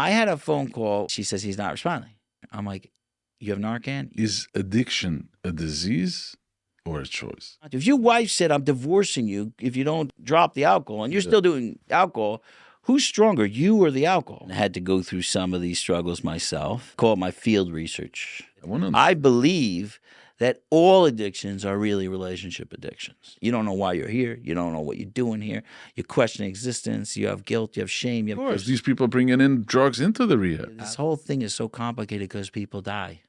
I had a phone call. She says he's not responding. I'm like, you have Narcan? Is addiction a disease or a choice? If your wife said, I'm divorcing you if you don't drop the alcohol, and you're still doing alcohol, who's stronger, you or the alcohol? I had to go through some of these struggles myself. Call it my field research. I believe that all addictions are really relationship addictions. You don't know why you're here. You don't know what you're doing here. You question existence. You have guilt. You have shame. You have of course, these people bringing in drugs into the rehab. This whole thing is so complicated because people die.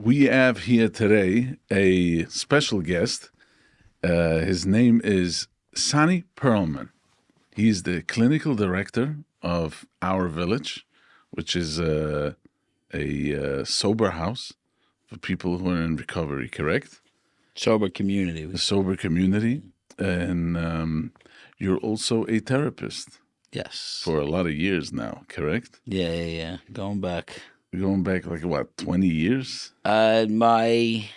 We have here today a special guest. His name is Sony Perlman. He's the clinical director of Our Village, which is a sober house for people who are in recovery, correct? Sober community. A sober community. And you're also a therapist. Yes. For a lot of years now, correct? Yeah. Going back like what, 20 years? My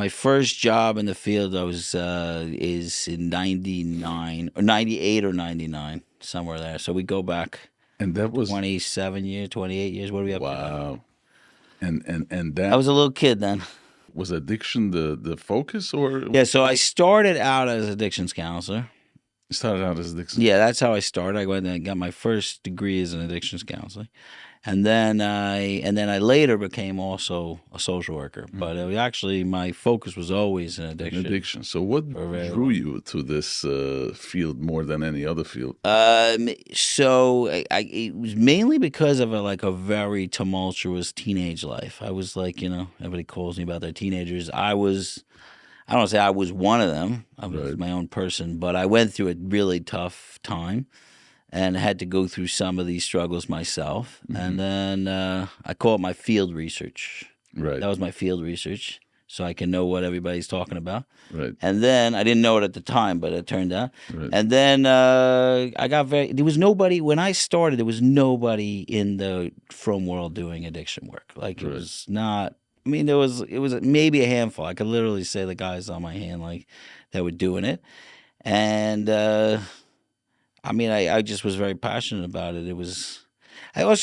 first job in the field is in 99 or 98 or 99, somewhere there. So we go back. And that was 27 years, 28 years. What are we up to? Wow. And that I was a little kid then. Was addiction the focus, or? Yeah, so I started out as an addictions counselor. You started out as addiction? Yeah, that's how I started. I went and got my first degree as an addictions counselor. And then I later became also a social worker. But it was actually, my focus was always in addiction. So what drew you to this field more than any other field? So it was mainly because of a very tumultuous teenage life. I was like, everybody calls me about their teenagers. I don't want to say I was one of them. I was my own person. But I went through a really tough time and had to go through some of these struggles myself. Mm-hmm. And then I call it my field research. Right. That was my field research, so I can know what everybody's talking about. Right. And then, I didn't know it at the time, but it turned out. Right. And then there was nobody, when I started, there was nobody in the frum world doing addiction work. It was not, it was maybe a handful. I could literally say the guys on my hand, that were doing it. And, I just was very passionate about it.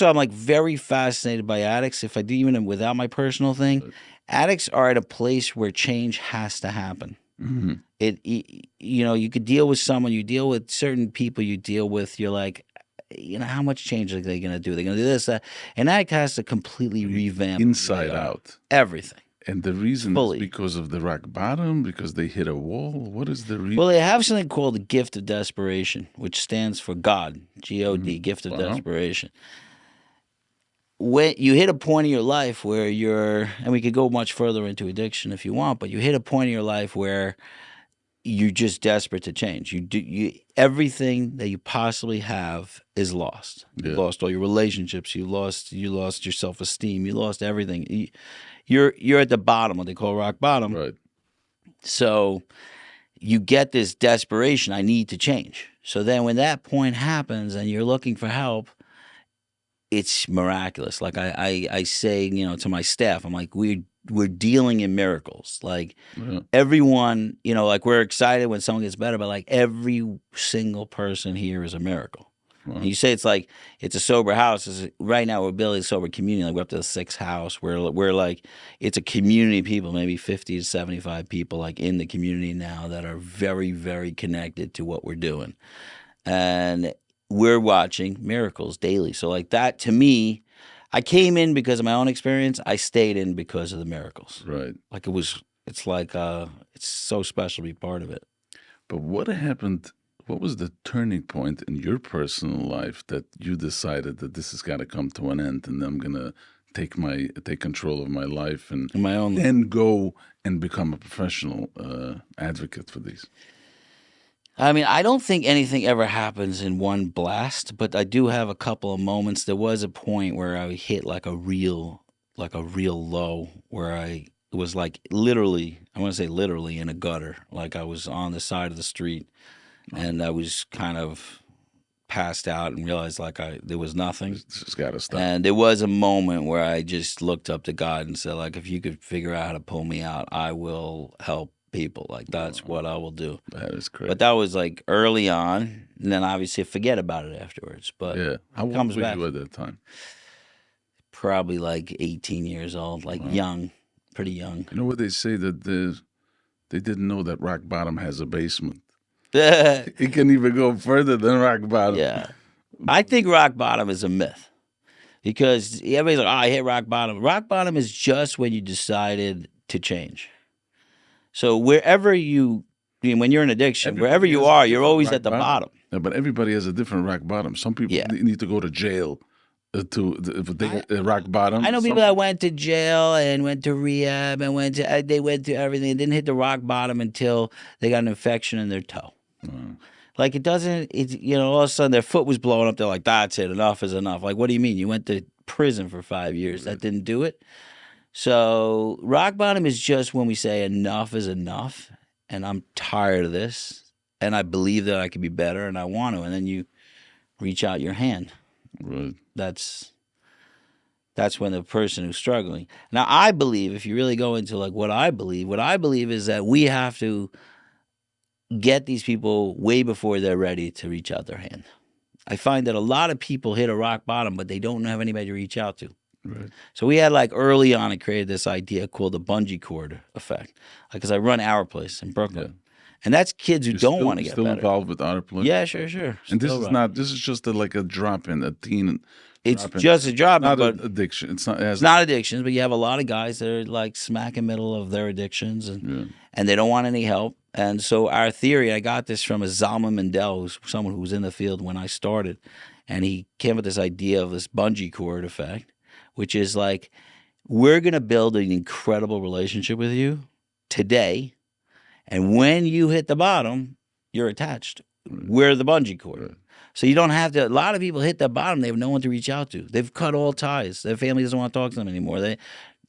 I'm very fascinated by addicts. If I do, even without my personal thing, addicts are at a place where change has to happen. Mm-hmm. You could deal with someone, you deal with certain people you deal with, you're like, how much change are they going to do? They're going to do this, that. An addict has to completely revamp. Inside out. Everything. And the reason is because of the rock bottom, because they hit a wall? What is the reason? Well, they have something called the gift of desperation, which stands for God, G-O-D, gift of desperation. When you hit a point in your life where and we could go much further into addiction if you want, but you hit a point in your life where you're just desperate to change. Everything that you possibly have is lost. Yeah. You lost all your relationships. You lost your self-esteem. You lost everything. You're at the bottom, what they call rock bottom. Right. So you get this desperation, I need to change. So then when that point happens and you're looking for help, it's miraculous. Like I say, to my staff, I'm like, we're dealing in miracles. Everyone, we're excited when someone gets better, but every single person here is a miracle. And you say it's a sober house. Right now we're building a sober community. We're up to the 6th house. We're it's a community of people, maybe 50 to 75 people in the community now that are very, very connected to what we're doing. And we're watching miracles daily. So that, to me, I came in because of my own experience. I stayed in because of the miracles. Right. It's so special to be part of it. But what happened? What was the turning point in your personal life that you decided that this has got to come to an end, and I'm gonna take control of my life and my own, then go and become a professional advocate for these? I don't think anything ever happens in one blast, but I do have a couple of moments. There was a point where I hit a real low where I was literally, I want to say literally in a gutter. I was on the side of the street and I was kind of passed out and realized like there was nothing. This has got to stop. And there was a moment where I just looked up to God and said, like, if you could figure out how to pull me out, I will help people. Like, that's what I will do. That is crazy. But that was like early on, and then obviously forget about it afterwards. But yeah, how old comes were back. you at that time? Probably like 18 years old, like young, pretty young. You know what they say, that they didn't know that rock bottom has a basement. Yeah. It can even go further than rock bottom. I think rock bottom is a myth because everybody's like, oh, I hit rock bottom. Rock bottom is just when you decided to change. So wherever when you're in addiction, wherever you are, you're always at the bottom. Yeah, but everybody has a different rock bottom. Some people need to go to jail if they get rock bottom. I know people that went to jail and went to rehab and they went to everything and didn't hit the rock bottom until they got an infection in their toe. Like all of a sudden their foot was blowing up. They're like, that's it. Enough is enough. Like, what do you mean? You went to prison for 5 years. That didn't do it. So rock bottom is just when we say enough is enough and I'm tired of this and I believe that I can be better and I want to. And then you reach out your hand. Right. That's when the person who's struggling. Now, I believe, if you really go into like what I believe is that we have to get these people way before they're ready to reach out their hand. I find that a lot of people hit a rock bottom, but they don't have anybody to reach out to. Right. So we had like early on, I created this idea called the bungee cord effect. Because I run Our Place in Brooklyn. Yeah. And that's kids who don't want to get better. Still involved with Our Place? Yeah, sure. And this is just like a drop in, a teen. It's just a drop in. Not addiction. It's not addictions, but you have a lot of guys that are like smack in the middle of their addictions and they don't want any help. And so our theory, I got this from a Zalman Mendel, who's someone who was in the field when I started. And he came with this idea of this bungee cord effect, which is like, we're going to build an incredible relationship with you today. And when you hit the bottom, you're attached. We're the bungee cord. Right. So you don't have to. A lot of people hit the bottom. They have no one to reach out to. They've cut all ties. Their family doesn't want to talk to them anymore.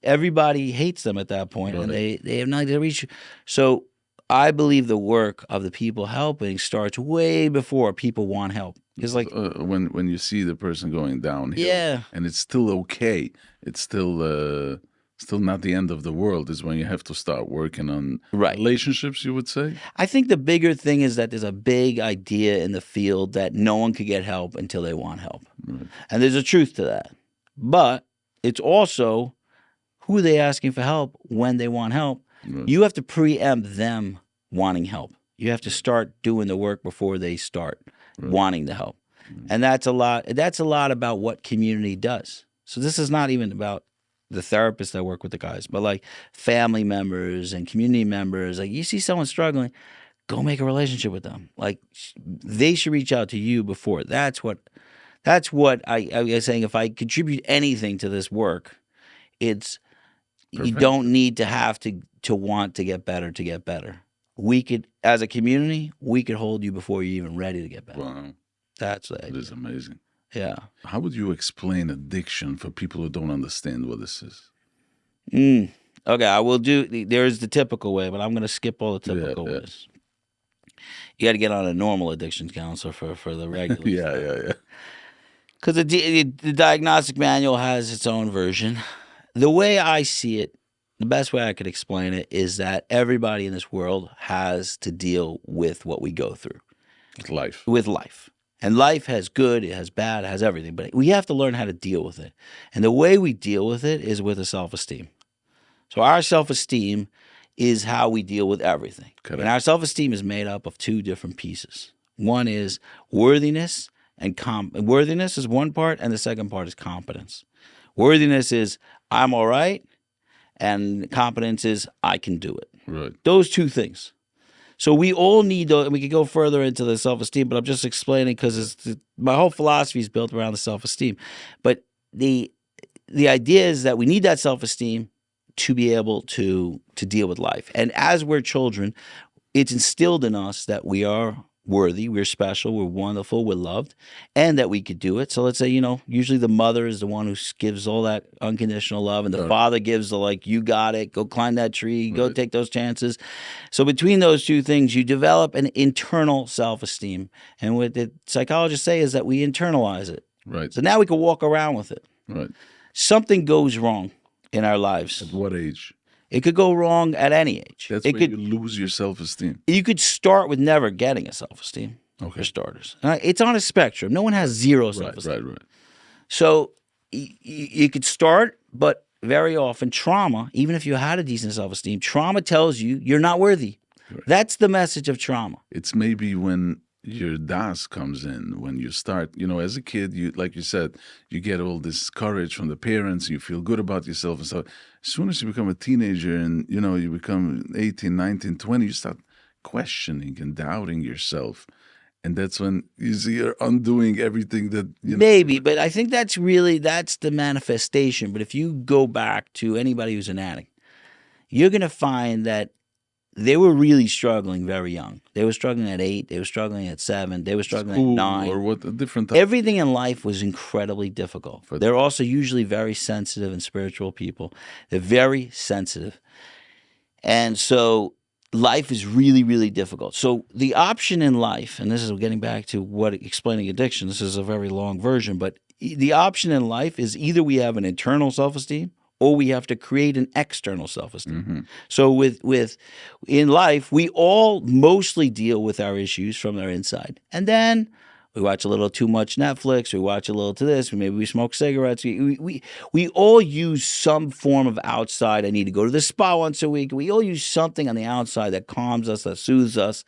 Everybody hates them at that point, and they have nothing to reach. So I believe the work of the people helping starts way before people want help. It's like when you see the person going downhill, and it's still okay. It's still not the end of the world, is when you have to start working on relationships, you would say? I think the bigger thing is that there's a big idea in the field that no one could get help until they want help. Right. And there's a truth to that. But it's also, who are they asking for help when they want help? Right. You have to preempt them wanting help. You have to start doing the work before they start wanting the help. And that's a lot about what community does. So this is not even about the therapists that work with the guys, but like family members and community members. Like, you see someone struggling, go make a relationship with them. Like, they should reach out to you before. That's what I was saying. If I contribute anything to this work, it's Perfect. You don't need to have to want to get better to get better. We could, as a community, we could hold you before you're even ready to get better. Wow. That's the idea. It is amazing. Yeah. How would you explain addiction for people who don't understand what this is? Okay, I will do. There's the typical way, but I'm going to skip all the typical ways. You got to get on a normal addiction counselor for the regular. Yeah. Because the diagnostic manual has its own version. The way I see it, the best way I could explain it is that everybody in this world has to deal with what we go through. With life. And life has good, it has bad, it has everything. But we have to learn how to deal with it. And the way we deal with it is with a self-esteem. So our self-esteem is how we deal with everything. Correct. And our self-esteem is made up of two different pieces. One is worthiness, and worthiness is one part, and the second part is competence. Worthiness is, I'm all right, and competence is, I can do it. Right. Those two things. So we all need, and we could go further into the self-esteem, but I'm just explaining because my whole philosophy is built around the self-esteem. But the idea is that we need that self-esteem to be able to deal with life. And as we're children, it's instilled in us that we are worthy, we're special, we're wonderful, we're loved, and that we could do it. So let's say, usually the mother is the one who gives all that unconditional love, and the father gives the, like, you got it, go climb that tree, go take those chances. So between those two things, you develop an internal self-esteem. And what the psychologists say is that we internalize it. Right. So now we can walk around with it. Right. Something goes wrong in our lives. At what age? It could go wrong at any age. That's it where could, you lose your self-esteem. You could start with never getting a self-esteem, for starters. It's on a spectrum. No one has zero self-esteem. Right. So you could start, but very often trauma, even if you had a decent self-esteem, trauma tells you you're not worthy. Right. That's the message of trauma. It's maybe when your das comes in, when you start, as a kid, you, like you said, you get all this courage from the parents, you feel good about yourself and stuff. As soon as you become a teenager and, you become 18, 19, 20, you start questioning and doubting yourself. And that's when you see you're undoing everything that, Maybe, but I think that's the manifestation. But if you go back to anybody who's an addict, you're going to find that they were really struggling very young. They were struggling at 8. They were struggling at 7. They were struggling at 9. Or what, a different type. Everything in life was incredibly difficult. They're also usually very sensitive and spiritual people. They're very sensitive. And so life is really, really difficult. So the option in life, and this is getting back to explaining addiction. This is a very long version, but the option in life is either we have an internal self-esteem or we have to create an external self-esteem. Mm-hmm. So in life, we all mostly deal with our issues from our inside. And then we watch a little too much Netflix, we watch a little to this, maybe we smoke cigarettes. We all use some form of outside. I need to go to the spa once a week. We all use something on the outside that calms us, that soothes us.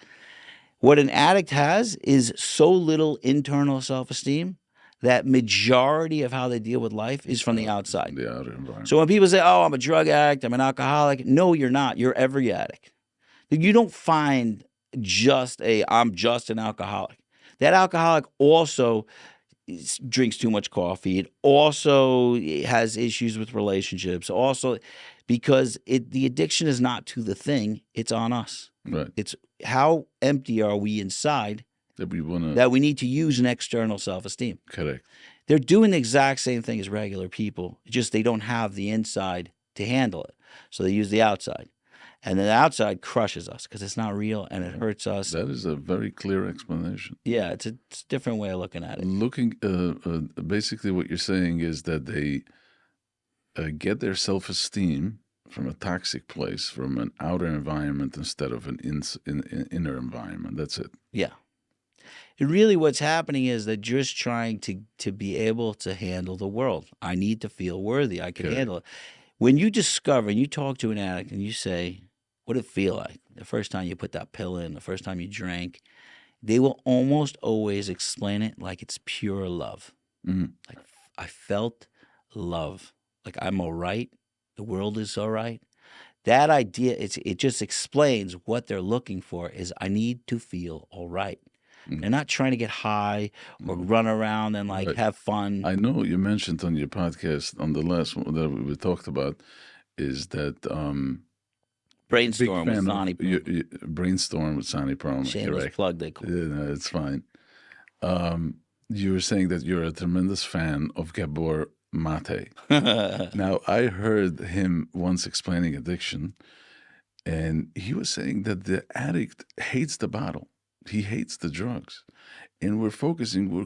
What an addict has is so little internal self-esteem that majority of how they deal with life is from the outside. The outer environment. So when people say, oh, I'm a drug addict, I'm an alcoholic, no, you're not. You're every addict. You don't find I'm just an alcoholic. That alcoholic also drinks too much coffee. It also has issues with relationships. Also, because the addiction is not to the thing, it's on us. Right. It's how empty are we inside that we need to use an external self-esteem. Correct. They're doing the exact same thing as regular people, just they don't have the inside to handle it. So they use the outside. And then the outside crushes us because it's not real and it hurts us. That is a very clear explanation. Yeah, it's a different way of looking at it. Basically what you're saying is that they get their self-esteem from a toxic place, from an outer environment instead of an inner environment. That's it. Yeah. Really what's happening is they're just trying to be able to handle the world. I need to feel worthy. I can handle it. When you discover and you talk to an addict and you say, what did it feel like the first time you put that pill in, the first time you drank, they will almost always explain it like it's pure love. Mm-hmm. Like, I felt love. Like, I'm all right. The world is all right. That idea, it just explains what they're looking for is I need to feel all right. Mm-hmm. They're not trying to get high or run around and have fun. I know you mentioned on your podcast, on the last one that we talked about, is that BrainStorm with Sony Perlman. BrainStorm with Sony Perlman. Shameless plug, they call it. Yeah, no, it's fine. You were saying that you're a tremendous fan of Gabor Mate. Now, I heard him once explaining addiction, and he was saying that the addict hates the bottle. He hates the drugs. And we're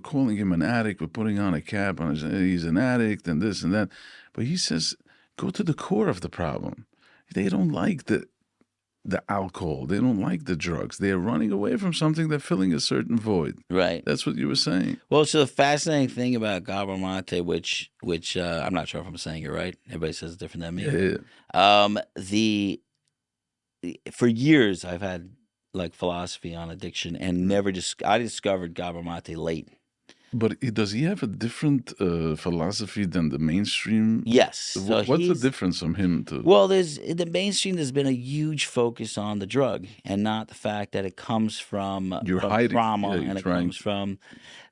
calling him an addict. We're putting on a cap on he's an addict and this and that. But he says, go to the core of the problem. They don't like the alcohol. They don't like the drugs. They are running away from something. They're filling a certain void. Right. That's what you were saying. Well, so the fascinating thing about Gabor Mate, which I'm not sure if I'm saying it right. Everybody says it's different than me. Yeah. For years, I've had philosophy on addiction and I discovered Gabor Mate late. But does he have a different philosophy than the mainstream? Yes. So what's the difference from him to? Well, the mainstream. There's been a huge focus on the drug and not the fact that it comes from trauma and it comes from.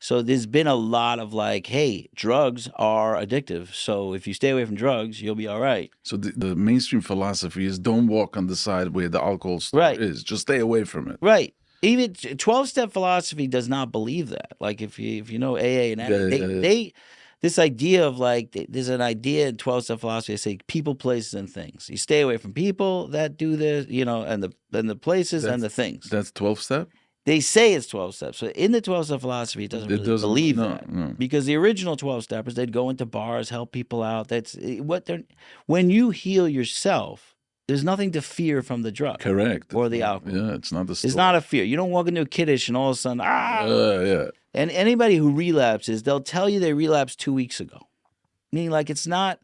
So there's been a lot of hey, drugs are addictive. So if you stay away from drugs, you'll be all right. So the mainstream philosophy is don't walk on the side where the alcohol store is. Just stay away from it. Right. Even 12-step philosophy does not believe that. Like if you know AA and Yeah. they this idea of like there's an idea in 12-step philosophy. They say people, places, and things. You stay away from people that do this, and the places and the things. That's 12-step? They say it's 12 steps. So in the 12-step philosophy, it doesn't really believe that. No. Because the original 12-steppers, they'd go into bars, help people out. That's what they're. When you heal yourself, there's nothing to fear from the drug. Correct. Or the alcohol. Yeah, it's not the It's not a fear. You don't walk into a kiddish and all of a sudden, yeah. And anybody who relapses, they'll tell you they relapsed 2 weeks ago. Meaning like it's not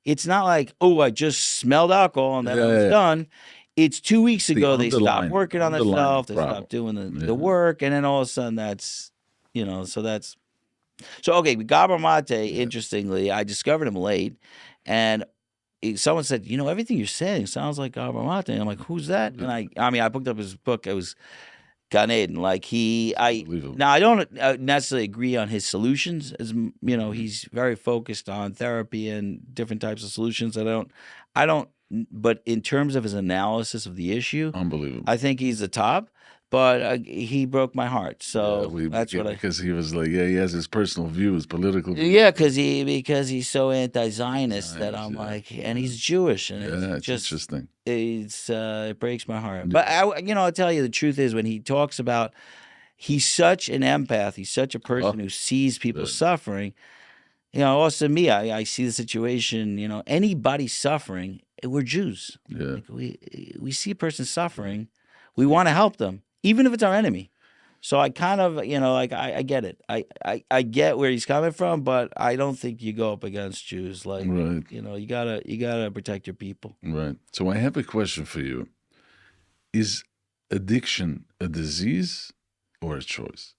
like, oh, I just smelled alcohol and then I was done. It's 2 weeks ago they stopped working on themselves, they stopped doing the work, and then all of a sudden that's, so okay, Gabor Mate, interestingly, I discovered him late, and someone said, everything you're saying sounds like Gabor Mate. And I'm like, who's that? And I picked up his book. It was Gan Eden. Like now I don't necessarily agree on his solutions. As he's very focused on therapy and different types of solutions. I don't. But in terms of his analysis of the issue, unbelievable. I think he's the top. But he broke my heart. So that's what because he was like, he has his personal views, political views. Yeah, because he's so anti-Zionist that I'm like, and he's Jewish, and it's just interesting. It breaks my heart. But I'll tell you the truth is when he talks about, he's such an empath, he's such a person who sees people suffering. Also me, I see the situation. Anybody suffering, we're Jews. Yeah, like we see a person suffering, we want to help them. Even if it's our enemy. So I kind of, I get it. I get where he's coming from, but I don't think you go up against Jews. Like, right. You gotta protect your people. Right. So I have a question for you. Is addiction a disease or a choice?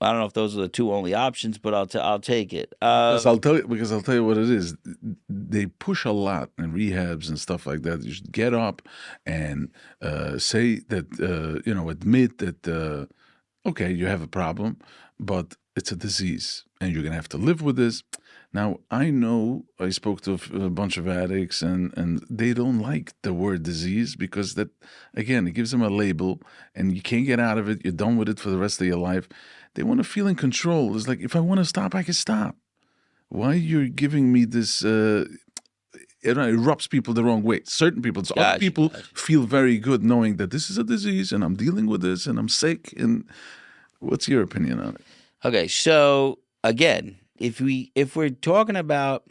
I don't know if those are the two only options, but I'll take it. Because I'll tell you what it is. They push a lot in rehabs and stuff like that. You should get up and say that admit that okay, you have a problem, but it's a disease and you're gonna have to live with this. Now I know I spoke to a bunch of addicts and they don't like the word disease because that again it gives them a label and you can't get out of it. You're done with it for the rest of your life. They want to feel in control. It's like, if I want to stop, I can stop. Why you're giving me this? It rubs people the wrong way. Certain people, other people feel very good knowing that this is a disease and I'm dealing with this and I'm sick. And what's your opinion on it? Okay, so again, if we're talking about,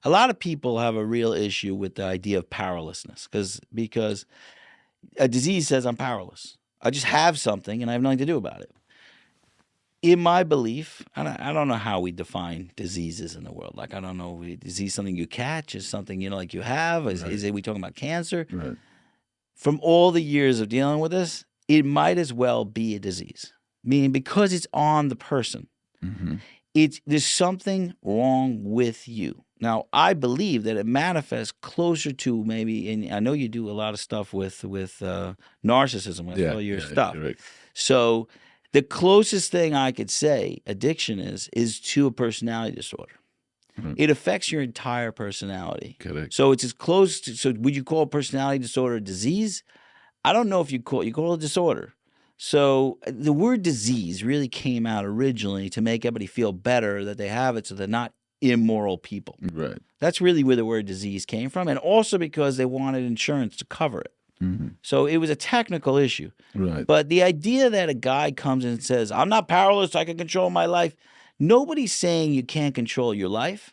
a lot of people have a real issue with the idea of powerlessness because a disease says I'm powerless. I just have something and I have nothing to do about it. In my belief, I don't know how we define diseases in the world. Like, I don't know, is disease something you catch? Is something, like you have? Is we talking about cancer? Right. From all the years of dealing with this, it might as well be a disease. Meaning because it's on the person. Mm-hmm. There's something wrong with you. Now, I believe that it manifests closer to maybe, and I know you do a lot of stuff with narcissism, with all your stuff. Right. So the closest thing I could say addiction is to a personality disorder. Mm-hmm. It affects your entire personality. Correct. So it's as close to, so would you call personality disorder a disease? I don't know if you call it a disorder. So the word disease really came out originally to make everybody feel better that they have it so they're not immoral people. Right. That's really where the word disease came from. And also because they wanted insurance to cover it. Mm-hmm. So it was a technical issue. Right. But the idea that a guy comes in and says, I'm not powerless, I can control my life. Nobody's saying you can't control your life.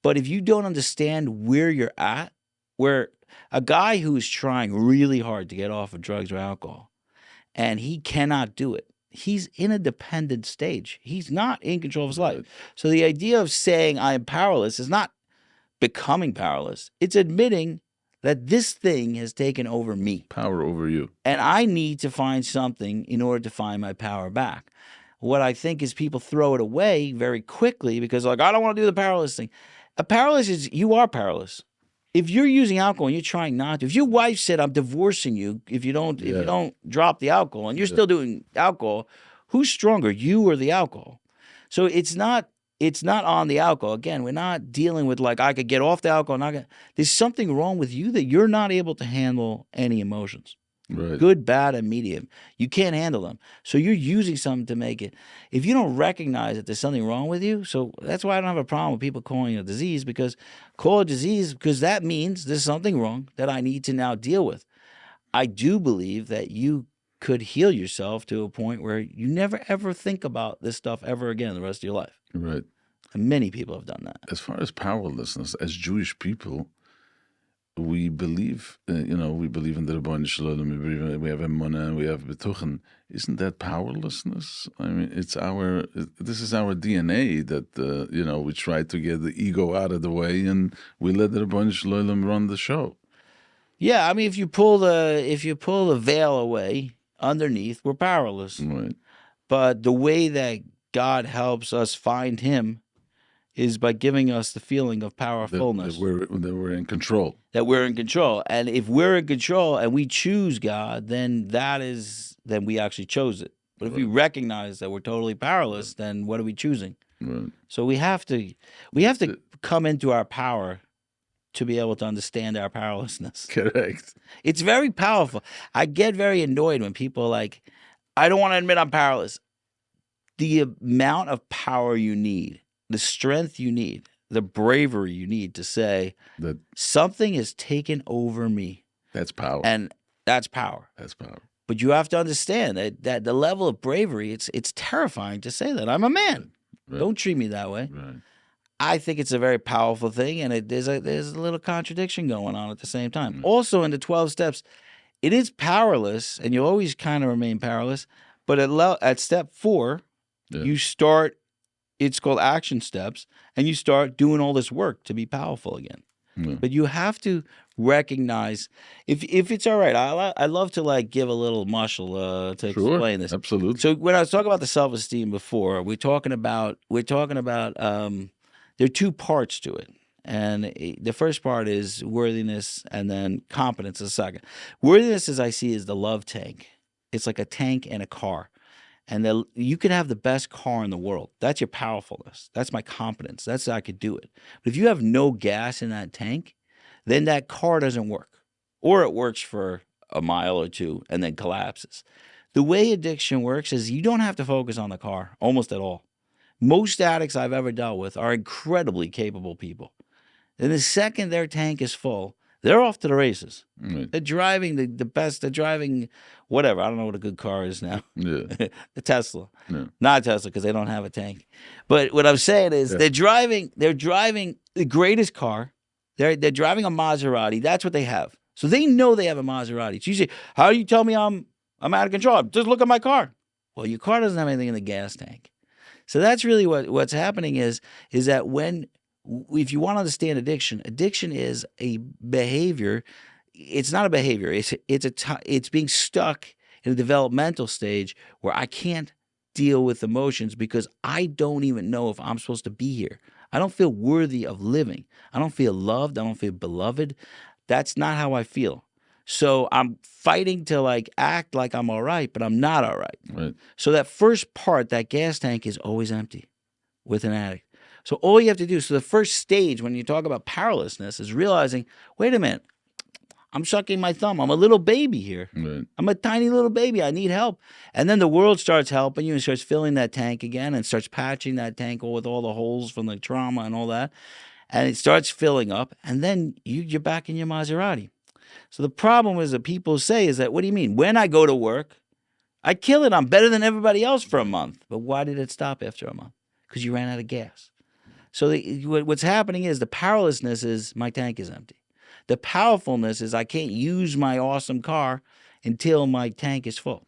But if you don't understand where you're at, where a guy who's trying really hard to get off of drugs or alcohol, and he cannot do it, he's in a dependent stage. He's not in control of his life. So the idea of saying I am powerless is not becoming powerless. It's admitting that this thing has taken over me. Power over you. And I need to find something in order to find my power back. What I think is people throw it away very quickly because like, I don't want to do the powerless thing. A powerless is, you are powerless. If you're using alcohol and you're trying not to, if your wife said, I'm divorcing you if you don't drop the alcohol and you're still doing alcohol, who's stronger, you or the alcohol? So it's not on the alcohol. Again, we're not dealing with like, I could get off the alcohol. There's something wrong with you that you're not able to handle any emotions. Right. Good, bad, and medium. You can't handle them. So you're using something to make it. If you don't recognize that there's something wrong with you, so that's why I don't have a problem with people calling it a disease, because call it disease because that means there's something wrong that I need to now deal with. I do believe that you could heal yourself to a point where you never ever think about this stuff ever again the rest of your life. Right. And many people have done that. As far as powerlessness, as Jewish people, we believe, we believe in the Ribono Shel Olam, we have emunah, we have betuchen. Isn't that powerlessness? I mean, this is our DNA that, we try to get the ego out of the way and we let the Ribono Shel Olam run the show. Yeah, I mean, if you pull the veil away underneath, we're powerless. Right. But the way that God helps us find Him is by giving us the feeling of powerfulness. That we're in control. That we're in control. And if we're in control and we choose God, then then we actually chose it. But if we recognize that we're totally powerless, then what are we choosing? Right. So we have to come into our power to be able to understand our powerlessness. Correct. It's very powerful. I get very annoyed when people are like, I don't want to admit I'm powerless. The amount of power you need, the strength you need, the bravery you need to say that something has taken over me. That's power. And that's power. That's power. But you have to understand that the level of bravery, it's terrifying to say that. I'm a man. Right. Don't treat me that way. Right. I think it's a very powerful thing, and there's a little contradiction going on at the same time. Also, in the 12 steps, it is powerless, and you'll always kind of remain powerless. But at step 4, you start. It's called action steps, and you start doing all this work to be powerful again. Yeah. But you have to recognize if it's all right. I love to give a little mushel to explain this. Absolutely. So when I was talking about the self-esteem before, we're talking about. There are 2 parts to it. And the first part is worthiness, and then competence is the second. Worthiness, as I see, is the love tank. It's like a tank and a car. And you can have the best car in the world. That's your powerfulness. That's my competence. That's how I could do it. But if you have no gas in that tank, then that car doesn't work. Or it works for a mile or 2 and then collapses. The way addiction works is you don't have to focus on the car almost at all. Most addicts I've ever dealt with are incredibly capable people. And the second their tank is full, they're off to the races. Right. They're driving the best. They're driving whatever. I don't know what a good car is now. Yeah. The Tesla. Yeah. Not Tesla because they don't have a tank. But what I'm saying is they're driving the greatest car. They're driving a Maserati. That's what they have. So they know they have a Maserati. So you say, how do you tell me I'm out of control? Just look at my car. Well, your car doesn't have anything in the gas tank. So that's really what's happening is that if you want to understand addiction is a behavior. It's not a behavior. It's being stuck in a developmental stage where I can't deal with emotions because I don't even know if I'm supposed to be here. I don't feel worthy of living. I don't feel loved. I don't feel beloved. That's not how I feel. So I'm fighting to act like I'm all right, but I'm not all right. Right. So that first part, that gas tank is always empty with an addict. So all you have to do, so the first stage when you talk about powerlessness is realizing, wait a minute, I'm sucking my thumb. I'm a little baby here. Right. I'm a tiny little baby. I need help. And then the world starts helping you and starts filling that tank again and starts patching that tank with all the holes from the trauma and all that. And it starts filling up. And then you're back in your Maserati. So the problem is that people say is that, what do you mean? When I go to work, I kill it. I'm better than everybody else for a month. But why did it stop after a month? Because you ran out of gas. So what's happening is the powerlessness is my tank is empty. The powerfulness is I can't use my awesome car until my tank is full.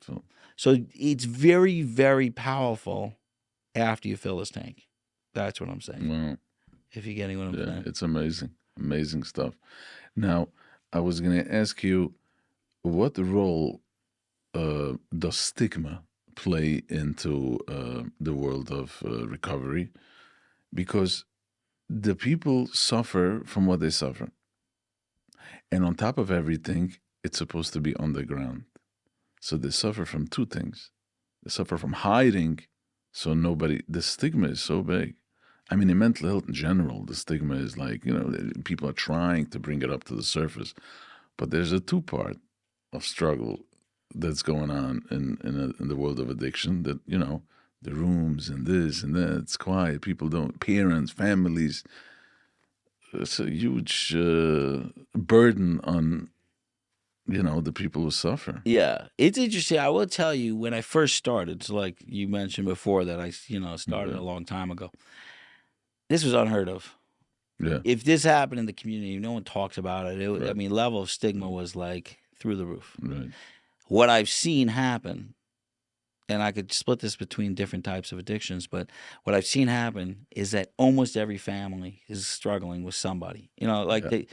So it's very, very powerful after you fill this tank. That's what I'm saying. Wow. If you're getting what I'm saying. It's amazing. Amazing stuff. Now, I was going to ask you, what role does stigma play into the world of recovery? Because the people suffer from what they suffer. And on top of everything, it's supposed to be underground. So they suffer from 2 things. They suffer from hiding, so the stigma is so big. I mean, in mental health in general, the stigma is people are trying to bring it up to the surface. But there's a 2-part of struggle that's going on in the world of addiction. That the rooms and this and that. It's quiet. People don't. Parents, families. It's a huge burden on the people who suffer. Yeah, it's interesting. I will tell you, when I first started, so like you mentioned before that I started a long time ago. This was unheard of. Yeah. If this happened in the community, no one talks about it. Right. I mean, level of stigma was like through the roof. Right. What I've seen happen, and I could split this between different types of addictions, but what I've seen happen is that almost every family is struggling with somebody. Like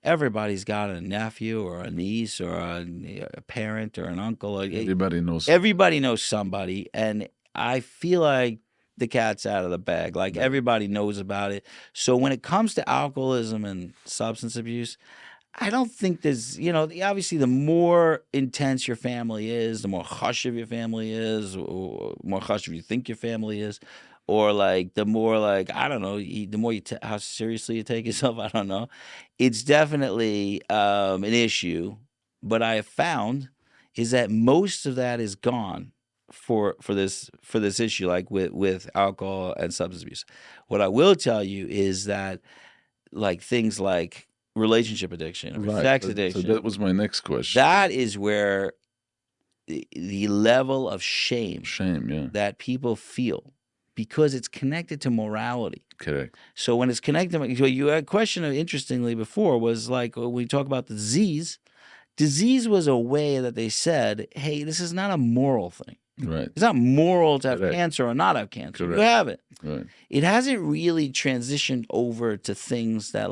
everybody's got a nephew or a niece or a parent or an uncle. Everybody knows. Everybody knows somebody, and I feel like the cat's out of the bag. Like everybody knows about it. So when it comes to alcoholism and substance abuse, I don't think there's, obviously the more intense your family is, the more hush of your family is, or more hush of you think your family is, or like the more like, I don't know, the more how seriously you take yourself, I don't know. It's definitely an issue. But I have found is that most of that is gone for this issue, like with alcohol and substance abuse. What I will tell you is that like things like relationship addiction, or sex addiction. So that was my next question. That is where the level of shame that people feel, because it's connected to morality. Correct. So when it's connected, you had a question interestingly before was like when we talk about the disease. Disease was a way that they said, hey, this is not a moral thing. Right. It's not moral to have cancer or not have cancer. Correct. You have it. Right. It hasn't really transitioned over to things that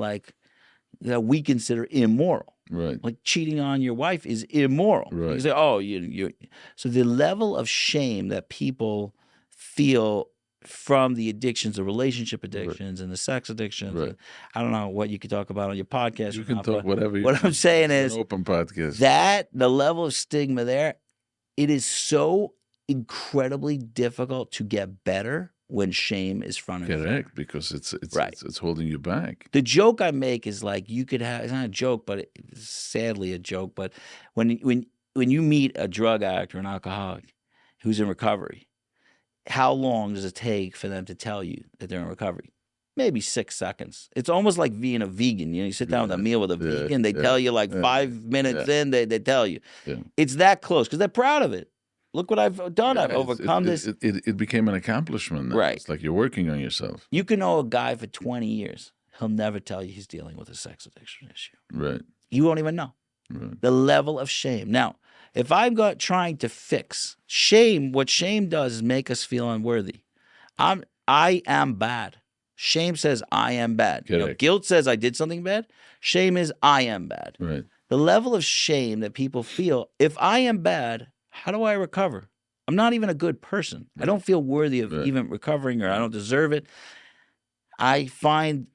we consider immoral. Right. Like cheating on your wife is immoral. Right. You say, oh, you. So the level of shame that people feel from the addictions, the relationship addictions, and the sex addictions. Right. I don't know what you could talk about on your podcast. You can talk whatever. What I'm saying is, an open podcast. That the level of stigma there, it is so incredibly difficult to get better when shame is front and center. Correct, because it's holding you back. The joke I make is like you could have, it's not a joke, but it's sadly a joke, but when you meet a drug addict or an alcoholic who's in recovery, how long does it take for them to tell you that they're in recovery? Maybe 6 seconds. It's almost like being a vegan. You sit down with a meal with a vegan, they tell you like 5 minutes in, they tell you. Yeah. It's that close because they're proud of it. Look what I've done. I've overcome this. It became an accomplishment now. Right. It's like you're working on yourself. You can know a guy for 20 years. He'll never tell you he's dealing with a sex addiction issue. Right. You won't even know. Right. The level of shame. Now, if I'm trying to fix shame, what shame does is make us feel unworthy. I am bad. Shame says I am bad. Guilt says I did something bad. Shame is I am bad. Right. The level of shame that people feel, if I am bad, how do I recover? I'm not even a good person. Right. I don't feel worthy of even recovering, or I don't deserve it. I find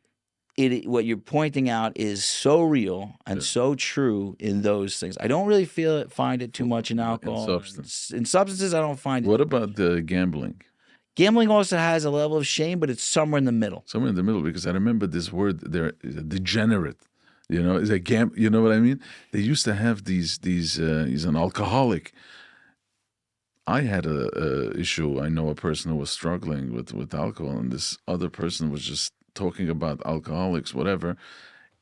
what you're pointing out is so real and so true in those things. I don't really find it too much in alcohol. In substances, I don't find it. What about the gambling? Gambling also has a level of shame, but it's somewhere in the middle. Somewhere in the middle, because I remember this word there, degenerate. Is a you know what I mean? They used to have these. He's an alcoholic. I had a issue. I know a person who was struggling with alcohol, and this other person was just talking about alcoholics, whatever,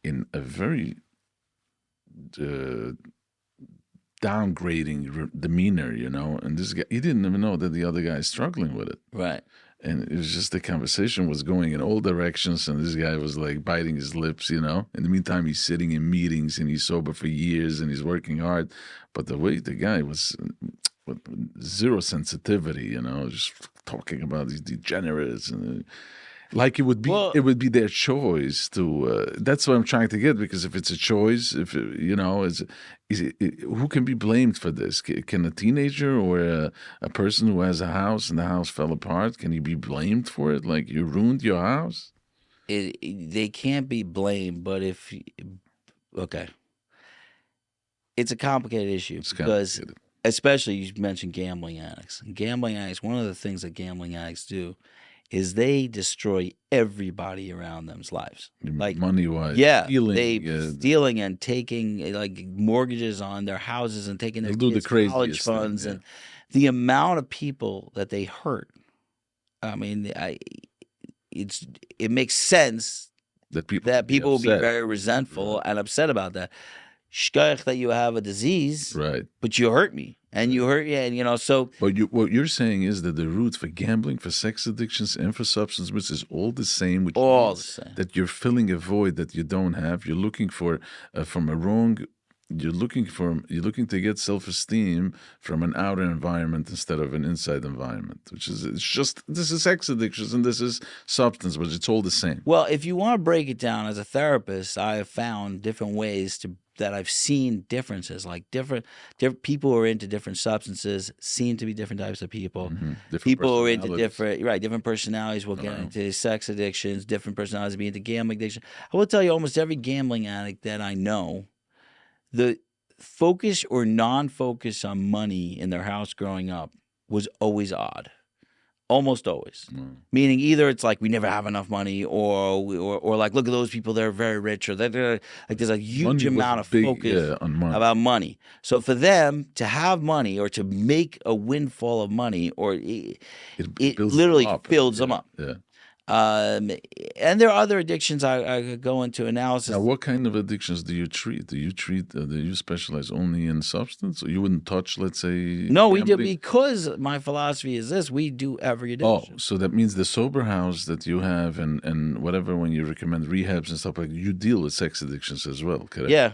in a very downgrading demeanor, and this guy, he didn't even know that the other guy is struggling with it. Right. And it was just the conversation was going in all directions, and this guy was like biting his lips, In the meantime, he's sitting in meetings, and he's sober for years, and he's working hard. But the way the guy was with zero sensitivity, just talking about these degenerates, and like it would be their choice to. That's what I'm trying to get, because if it's a choice, if who can be blamed for this? Can a teenager or a person who has a house and the house fell apart, can he be blamed for it? Like, you ruined your house? They can't be blamed, but it's a complicated issue because, especially you mentioned gambling addicts. Gambling addicts, one of the things that gambling addicts do is they destroy everybody around them's lives. Like money-wise, yeah, stealing, they stealing and taking like mortgages on their houses and taking their they'll do the kids' college craziest thing, funds yeah. and the amount of people that they hurt. I mean, it makes sense that people will be upset. very resentful and upset about that. Shkach that you have a disease, Right. but you hurt me, and you hurt, and you know. So, But what you're saying is that the root for gambling, for sex addictions, and for substance abuse is all the same. Which all means the same. that you're filling a void that you don't have. You're looking for from a wrong. You're looking to get self-esteem from an outer environment instead of an inside environment, which is this is sex addictions and this is substance, but it's all the same. Well, if you want to break it down as a therapist, I have found different ways that I've seen differences. Like different people who are into different substances seem to be different types of people. Different People who are into personalities. different personalities will get into sex addictions. Different personalities will be into gambling addiction. I will tell you, almost every gambling addict that I know, the focus or non-focus on money in their house growing up was always odd. Almost always. Meaning either it's like we never have enough money or like look at those people, they're very rich, or they're like there's a huge amount of focus on money. about money. So for them to have money or to make a windfall of money or it literally fills them up. Yeah. And there are other addictions I could go into analysis. Now, what kind of addictions do you treat? Do you specialize only in substance? Or you wouldn't touch, let's say, No, we do, gambling? because my philosophy is this: we do every addiction. Oh, so that means the sober house that you have and whatever, when you recommend rehabs and stuff like that, you deal with sex addictions as well, correct? Yeah.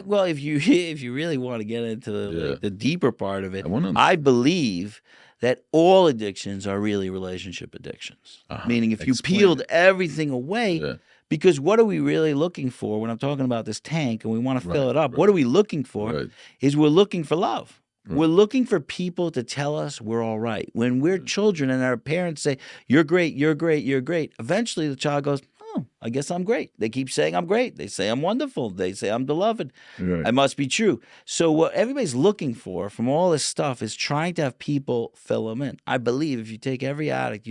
Well, if you really want to get into the deeper part of it, I believe that all addictions are really relationship addictions. Meaning if you peeled everything away, because what are we really looking for when I'm talking about this tank and we want to fill it up? What are we looking for is we're looking for love. We're looking for people to tell us we're all right. When we're children and our parents say, you're great, you're great, you're great, eventually the child goes, oh, I guess I'm great. They keep saying I'm great. They say I'm wonderful. They say I'm beloved. Right. I must be true. So what everybody's looking for from all this stuff is trying to have people fill them in. I believe if you take every addict,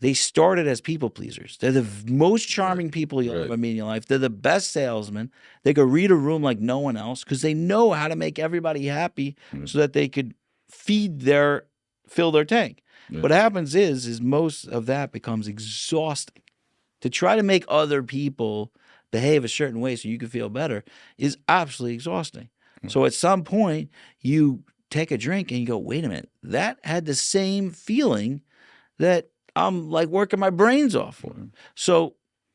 they started as people pleasers. They're the most charming people you'll ever meet in your life. They're the best salesmen. They could read a room like no one else because they know how to make everybody happy so that they could fill their tank. What happens is most of that becomes exhausting. To try to make other people behave a certain way so you can feel better is absolutely exhausting. So at some point, you take a drink and you go, wait a minute, that had the same feeling that I'm like working my brains off for. So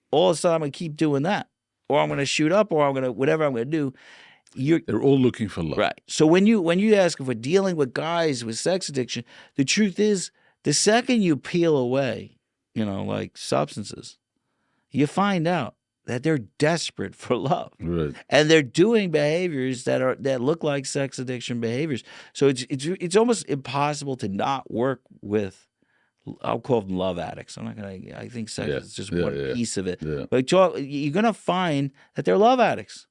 all of a sudden, I'm going to keep doing that. Or I'm going to shoot up, or I'm going to, whatever I'm going to do. They're all looking for love. Right. So when you ask if we're dealing with guys with sex addiction, the truth is, the second you peel away, like substances, you find out that they're desperate for love, and they're doing behaviors that look like sex addiction behaviors. So it's almost impossible to not work with. I'll call them love addicts. I'm not gonna. I think sex is just one piece of it. Yeah. But you're gonna find that they're love addicts,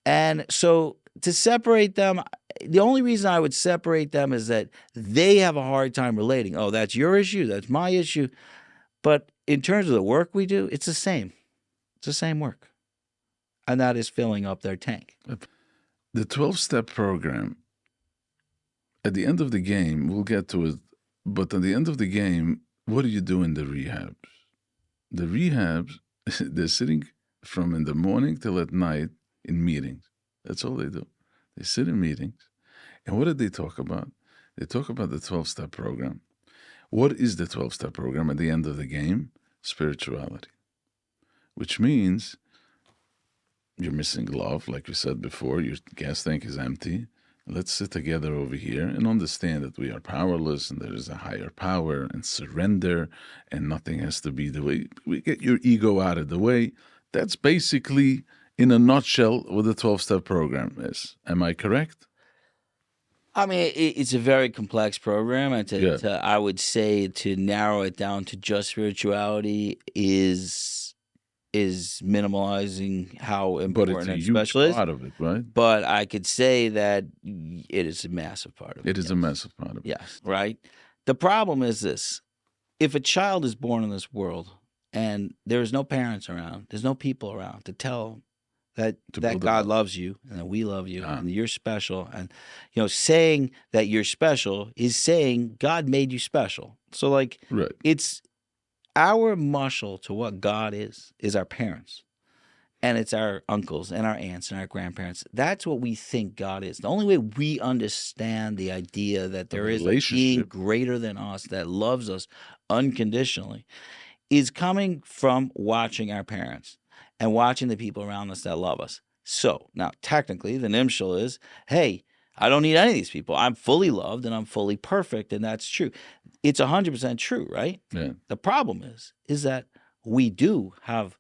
and so to separate them, the only reason I would separate them is that they have a hard time relating. Oh, that's your issue. That's my issue. But in terms of the work we do, it's the same. It's the same work. And that is filling up their tank. The 12-step program, at the end of the game, we'll get to it, but at the end of the game, what do you do in the rehabs? The rehabs, they're sitting from in the morning till at night in meetings. That's all they do. They sit in meetings. And what did they talk about? They talk about the 12-step program. What is the 12-step program at the end of the game? Spirituality. Which means you're missing love, like we said before. Your gas tank is empty. Let's sit together over here and understand that we are powerless and there is a higher power, and surrender, and nothing has to be the way. We get your ego out of the way. That's basically, in a nutshell, what the 12-step program is. Am I correct? I mean, it's a very complex program, and I would say to narrow it down to just spirituality is minimalizing how important but it's and a huge special it is. Part of it, right? But I could say that it is a massive part of it. It is a massive part of it. Yes, right? The problem is this. if a child is born in this world and there's no parents around, there's no people around to tell that God loves you and that we love you and you're special. And, saying that you're special is saying God made you special. So, like, it's our muscle to what God is our parents. And it's our uncles and our aunts and our grandparents. That's what we think God is. The only way we understand the idea that there is a being greater than us that loves us unconditionally is coming from watching our parents and watching the people around us that love us. So now, technically, the nimshal is, hey, I don't need any of these people. I'm fully loved and I'm fully perfect, and that's true. It's 100% true, right? Yeah. The problem is that we do have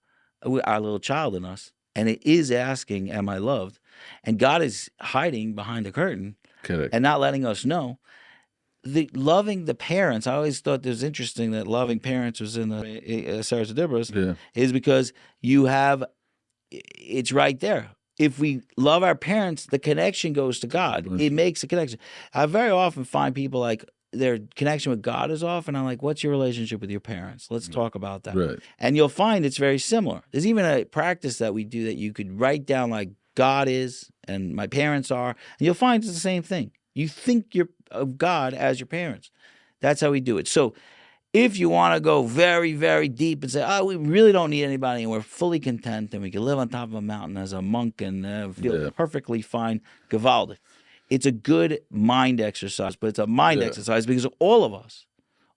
our little child in us, and it is asking, am I loved? And God is hiding behind the curtain and not letting us know. Loving the parents, I always thought it was interesting that loving parents was in the Sarah's Dibros, is because it's right there. If we love our parents, the connection goes to God. It makes a connection. I very often find people like, their connection with God is off, and I'm like, what's your relationship with your parents? Let's talk about that. Right. And you'll find it's very similar. There's even a practice that we do that you could write down like God is and my parents are, and you'll find it's the same thing. You think you're of God as your parents. That's how we do it. So if you want to go very, very deep and say, oh, we really don't need anybody and we're fully content and we can live on top of a mountain as a monk and feel perfectly fine, gewaldig. It's a good mind exercise, but it's a mind exercise because all of us,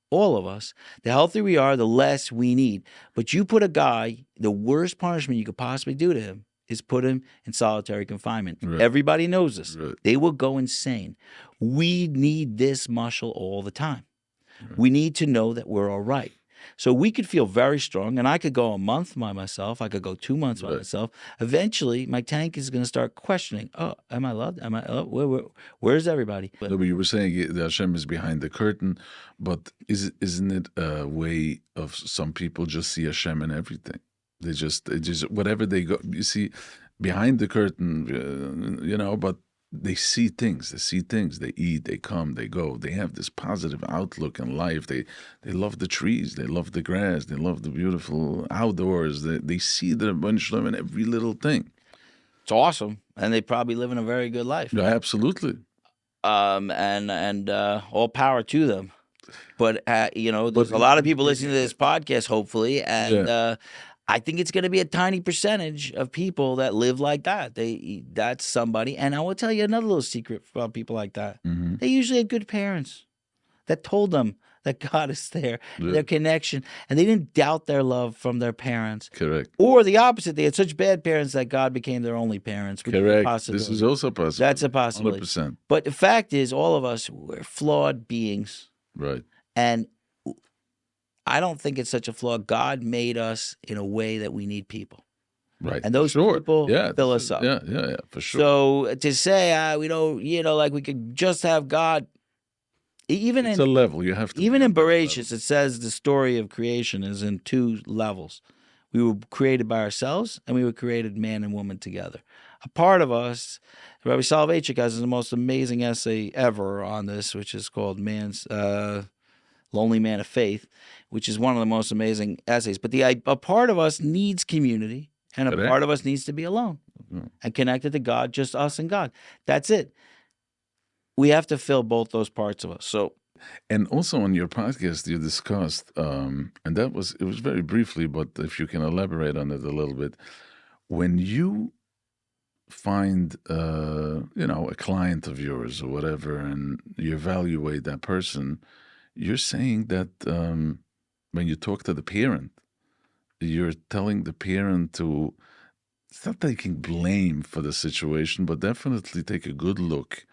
the healthier we are, the less we need. But you put a guy, the worst punishment you could possibly do to him is put him in solitary confinement. Right. Everybody knows this. Right. They will go insane. We need this muscle all the time. Right. We need to know that we're all right. So we could feel very strong, and I could go a month by myself. I could go 2 months by myself. Eventually, my tank is going to start questioning, oh, am I loved? Am I? Where's everybody? No, but you were saying that Hashem is behind the curtain, but isn't it a way of some people just see Hashem in everything? They just whatever they go, you see, behind the curtain, but they see things. They eat, they come, they go. They have this positive outlook in life. They love the trees. They love the grass. They love the beautiful outdoors. They see the BrainStorm in every little thing. It's awesome. And they probably live in a very good life. Yeah, absolutely. And all power to them. But, there's a lot of people listening to this podcast, hopefully, and I think it's going to be a tiny percentage of people that live like that. That's somebody. And I will tell you another little secret about people like that. Mm-hmm. They usually had good parents that told them that God is there, their connection. And they didn't doubt their love from their parents. Correct. Or the opposite. They had such bad parents that God became their only parents. Correct. This is also possible. That's a possibility. 100%. But the fact is, all of us, we're flawed beings. Right. And I don't think it's such a flaw. God made us in a way that we need people. Right. And those people fill us up. Yeah, for sure. So to say, we don't, like we could just have God, it's a level. You have to. Even in Bereshit, it says the story of creation is in 2 levels. We were created by ourselves, and we were created man and woman together. A part of us, Rabbi Soloveitchik has the most amazing essay ever on this, which is called Man's Lonely Man of Faith, which is one of the most amazing essays. But a part of us needs community, and a part of us needs to be alone and connected to God, just us and God. That's it. We have to fill both those parts of us. So, and also on your podcast, you discussed, and it was very briefly, but if you can elaborate on it a little bit, when you find, a client of yours or whatever, and you evaluate that person, you're saying that when you talk to the parent, you're telling the parent to, it's not taking blame for the situation, but definitely take a good look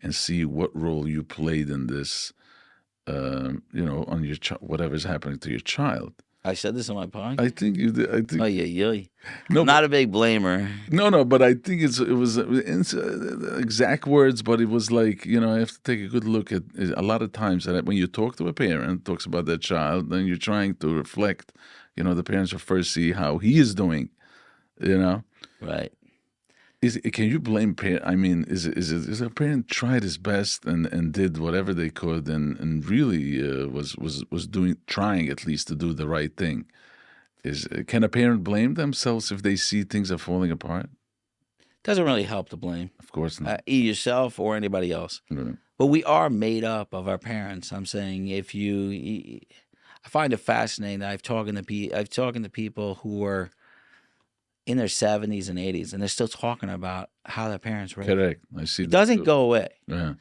and see what role you played in this, on your whatever's happening to your child. I said this on my podcast. I think you did. I think. Oh yeah. No, I'm not a big blamer. No, but I think it was exact words, but it was like, I have to take a good look at a lot of times that when you talk to a parent, talks about their child, then you're trying to reflect. The parents will first see how he is doing. Right. Can you blame parent? I mean, is a parent tried his best and did whatever they could and really was trying at least to do the right thing? Can a parent blame themselves if they see things are falling apart? Doesn't really help to blame Of course not. yourself or anybody else. Right. But we are made up of our parents. I'm saying I find it fascinating that I've talking to people who are in their 70s and 80s, and they're still talking about how their parents raised them. Correct. I see. It doesn't go away. Yeah.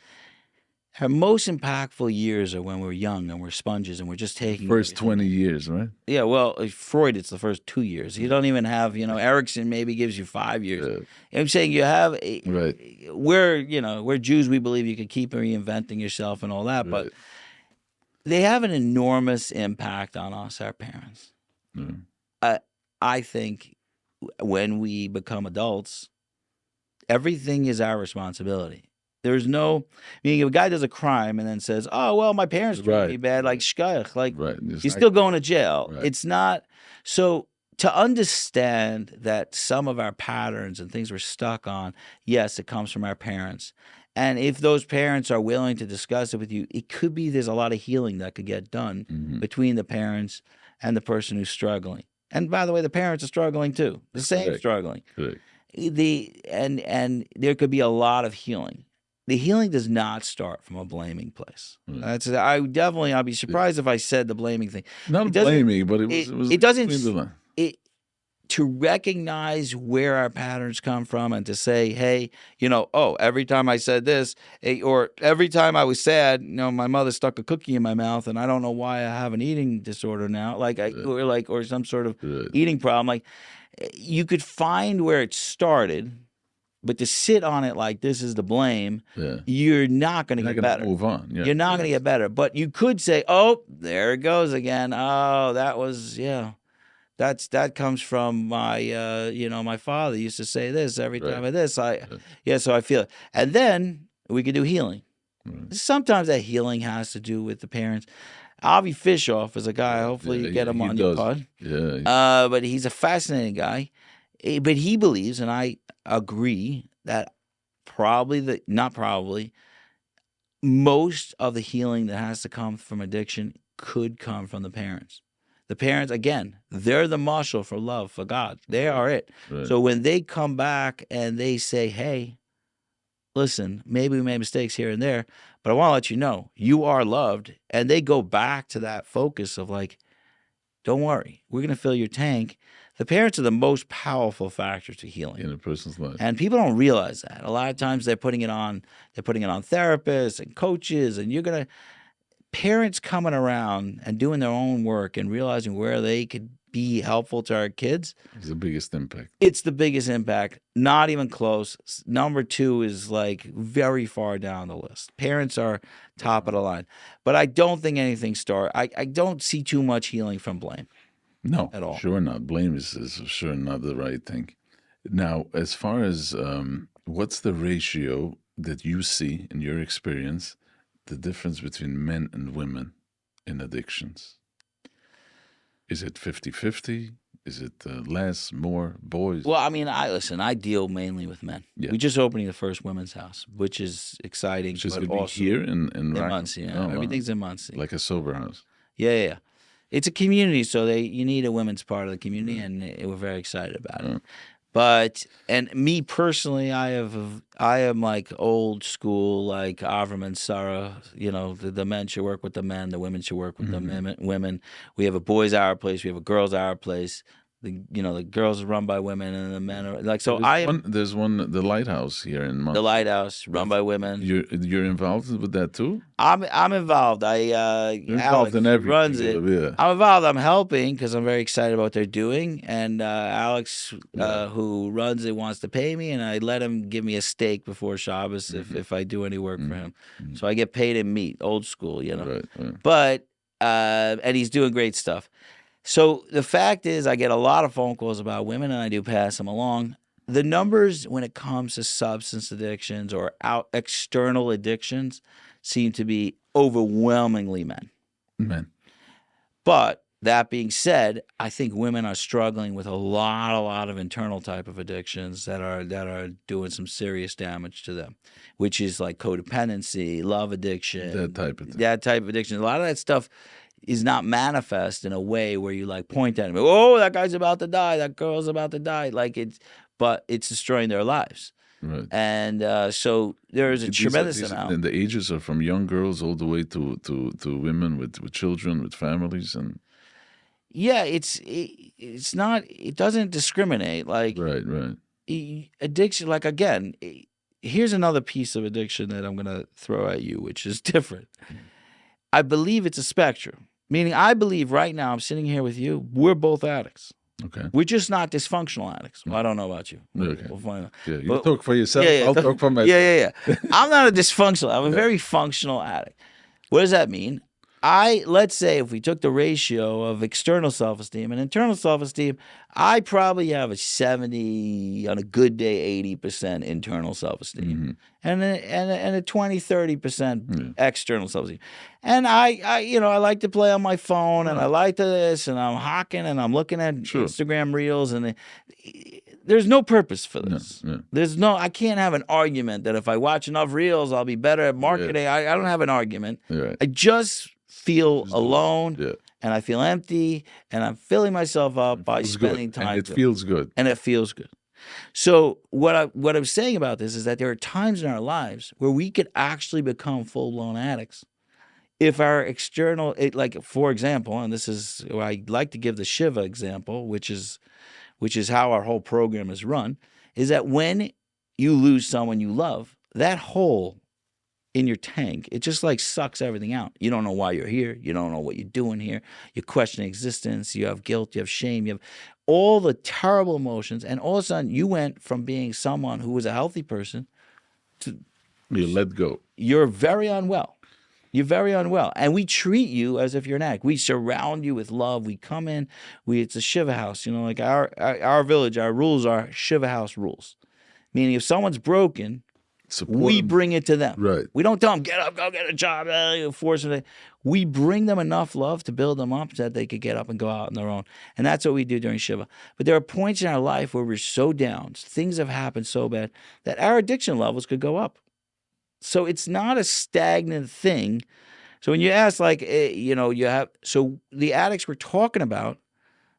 Our most impactful years are when we're young and we're sponges and we're just taking First everything 20 in. years, right? Yeah, well, Freud, it's the first 2 years. You don't even have, Erickson maybe gives you 5 years. Yeah. I'm saying you have, Right. we're Jews, we believe you can keep reinventing yourself and all that, but Right. they have an enormous impact on us, our parents. Yeah. I think when we become adults, everything is our responsibility. There's no, meaning if a guy does a crime and then says, "Oh well, my parents treated me Right. bad," like shkayach, like Right. you're still going to jail. Right. It's not so. To understand that some of our patterns and things we're stuck on, yes, it comes from our parents. And if those parents are willing to discuss it with you, it could be there's a lot of healing that could get done between the parents and the person who's struggling. And by the way, the parents are struggling too. The same Correct. struggling. Correct. And there could be a lot of healing. The healing does not start from a blaming place. I'd be surprised if I said the blaming thing. Not blaming, but it was it doesn't between the line. to recognize where our patterns come from and to say, hey, every time I said this, or every time I was sad, my mother stuck a cookie in my mouth and I don't know why I have an eating disorder now, or some sort of eating problem. Like, you could find where it started, but to sit on it like this is the blame, you're not going to get better. Move on. Yeah. You're not going to get better. But you could say, oh, there it goes again. Oh, that was, that comes from my, my father used to say this every time of this. So I feel it. And then we could do healing. Sometimes that healing has to do with the parents. Avi Fishoff is a guy, hopefully you get him on your pod. Yeah. But he's a fascinating guy. But he believes, and I agree, that most of the healing that has to come from addiction could come from the parents. The parents, again, they're the marshal for love, for God. They are it. Right. So when they come back and they say, hey, listen, maybe we made mistakes here and there, but I want to let you know, you are loved. And they go back to that focus of like, don't worry, we're going to fill your tank. The parents are the most powerful factor to healing in a person's life. And people don't realize that. A lot of times they're putting it on therapists and coaches, and parents coming around and doing their own work and realizing where they could be helpful to our kids. It's the biggest impact. It's the biggest impact. Not even close. Number 2 is like very far down the list. Parents are top of the line. But I don't think anything I don't see too much healing from blame. No, at all. Sure not. Blame is sure not the right thing. Now, as far as what's the ratio that you see in your experience, the difference between men and women in addictions? Is it 50-50? Is it less, more, boys? Well, I mean, I deal mainly with men. Yeah. We're just opening the first women's house, which is exciting. Which is going to be here in Muncie. Yeah. Everything's in Muncie. Like a sober house. Yeah. It's a community, so you need a women's part of the community, and we're very excited about it. But, and me personally, I am like old school, like Avram and Sarah, the men should work with the men, the women should work with the women. We have a boys' hour place, we have a girls' hour place. The girls are run by women and the men are like, so there's the Lighthouse here in Muncie. The Lighthouse run by women. You're involved with that too? I'm involved. You're involved in everything. Runs it. Yeah. I'm involved. I'm helping because I'm very excited about what they're doing. And Alex, who runs it, wants to pay me, and I let him give me a steak before Shabbos if I do any work for him. So I get paid in meat, old school, Right. But and he's doing great stuff. So the fact is, I get a lot of phone calls about women, and I do pass them along. The numbers when it comes to substance addictions or external addictions seem to be overwhelmingly men. Men. But That being said, I think women are struggling with a lot of internal type of addictions that are doing some serious damage to them, which is like codependency, love addiction, That type of thing. that type of addiction. A lot of that stuff is not manifest in a way where you like point at him, oh, that guy's about to die, that girl's about to die, but it's destroying their lives. Right. And so there is a tremendous amount. And the ages are from young girls all the way to women with children, with families, and Yeah, it's not. It doesn't discriminate. Like right. addiction. Like again, here's another piece of addiction that I'm gonna throw at you, which is different. I believe it's a spectrum. Meaning, I believe right now I'm sitting here with you. We're both addicts. Okay. We're just not dysfunctional addicts. Well, I don't know about you. Okay. We'll find out. Yeah, you But- talk for yourself. Yeah, yeah, I'll talk for myself. Yeah. I'm not a dysfunctional. I'm a very functional addict. What does that mean? Let's say if we took the ratio of external self-esteem and internal self-esteem, I probably have a 70, on a good day, 80% internal self-esteem, and a 20, 30% external self-esteem. And I like to play on my phone, and I like to this, and I'm hawking, and I'm looking at Instagram reels, and there's no purpose for this. I can't have an argument that if I watch enough reels, I'll be better at marketing. I don't have an argument. Right. I just feel alone, and I feel empty, and I'm filling myself up by spending time. And it feels good. And it feels good. So what I'm saying about this is that there are times in our lives where we could actually become full-blown addicts if our external, like for example, and this is where I like to give the Shiva example, which is how our whole program is run, is that when you lose someone you love, that hole in your tank, it just like sucks everything out. You don't know why you're here. You don't know what you're doing here. You question existence. You have guilt. You have shame. You have all the terrible emotions. And all of a sudden, you went from being someone who was a healthy person to You let go. you're very unwell. You're very unwell. And we treat you as if you're an addict. We surround you with love. We come in. It's a Shiva house. You know, like our village, our rules are Shiva house rules. Meaning if someone's broken, we bring it to them. Right. We don't tell them, get up, go get a job, force them. We bring them enough love to build them up so that they could get up and go out on their own. And that's what we do during Shiva. But there are points in our life where we're so down, things have happened so bad, that our addiction levels could go up. So it's not a stagnant thing. So when you ask, like, so the addicts we're talking about,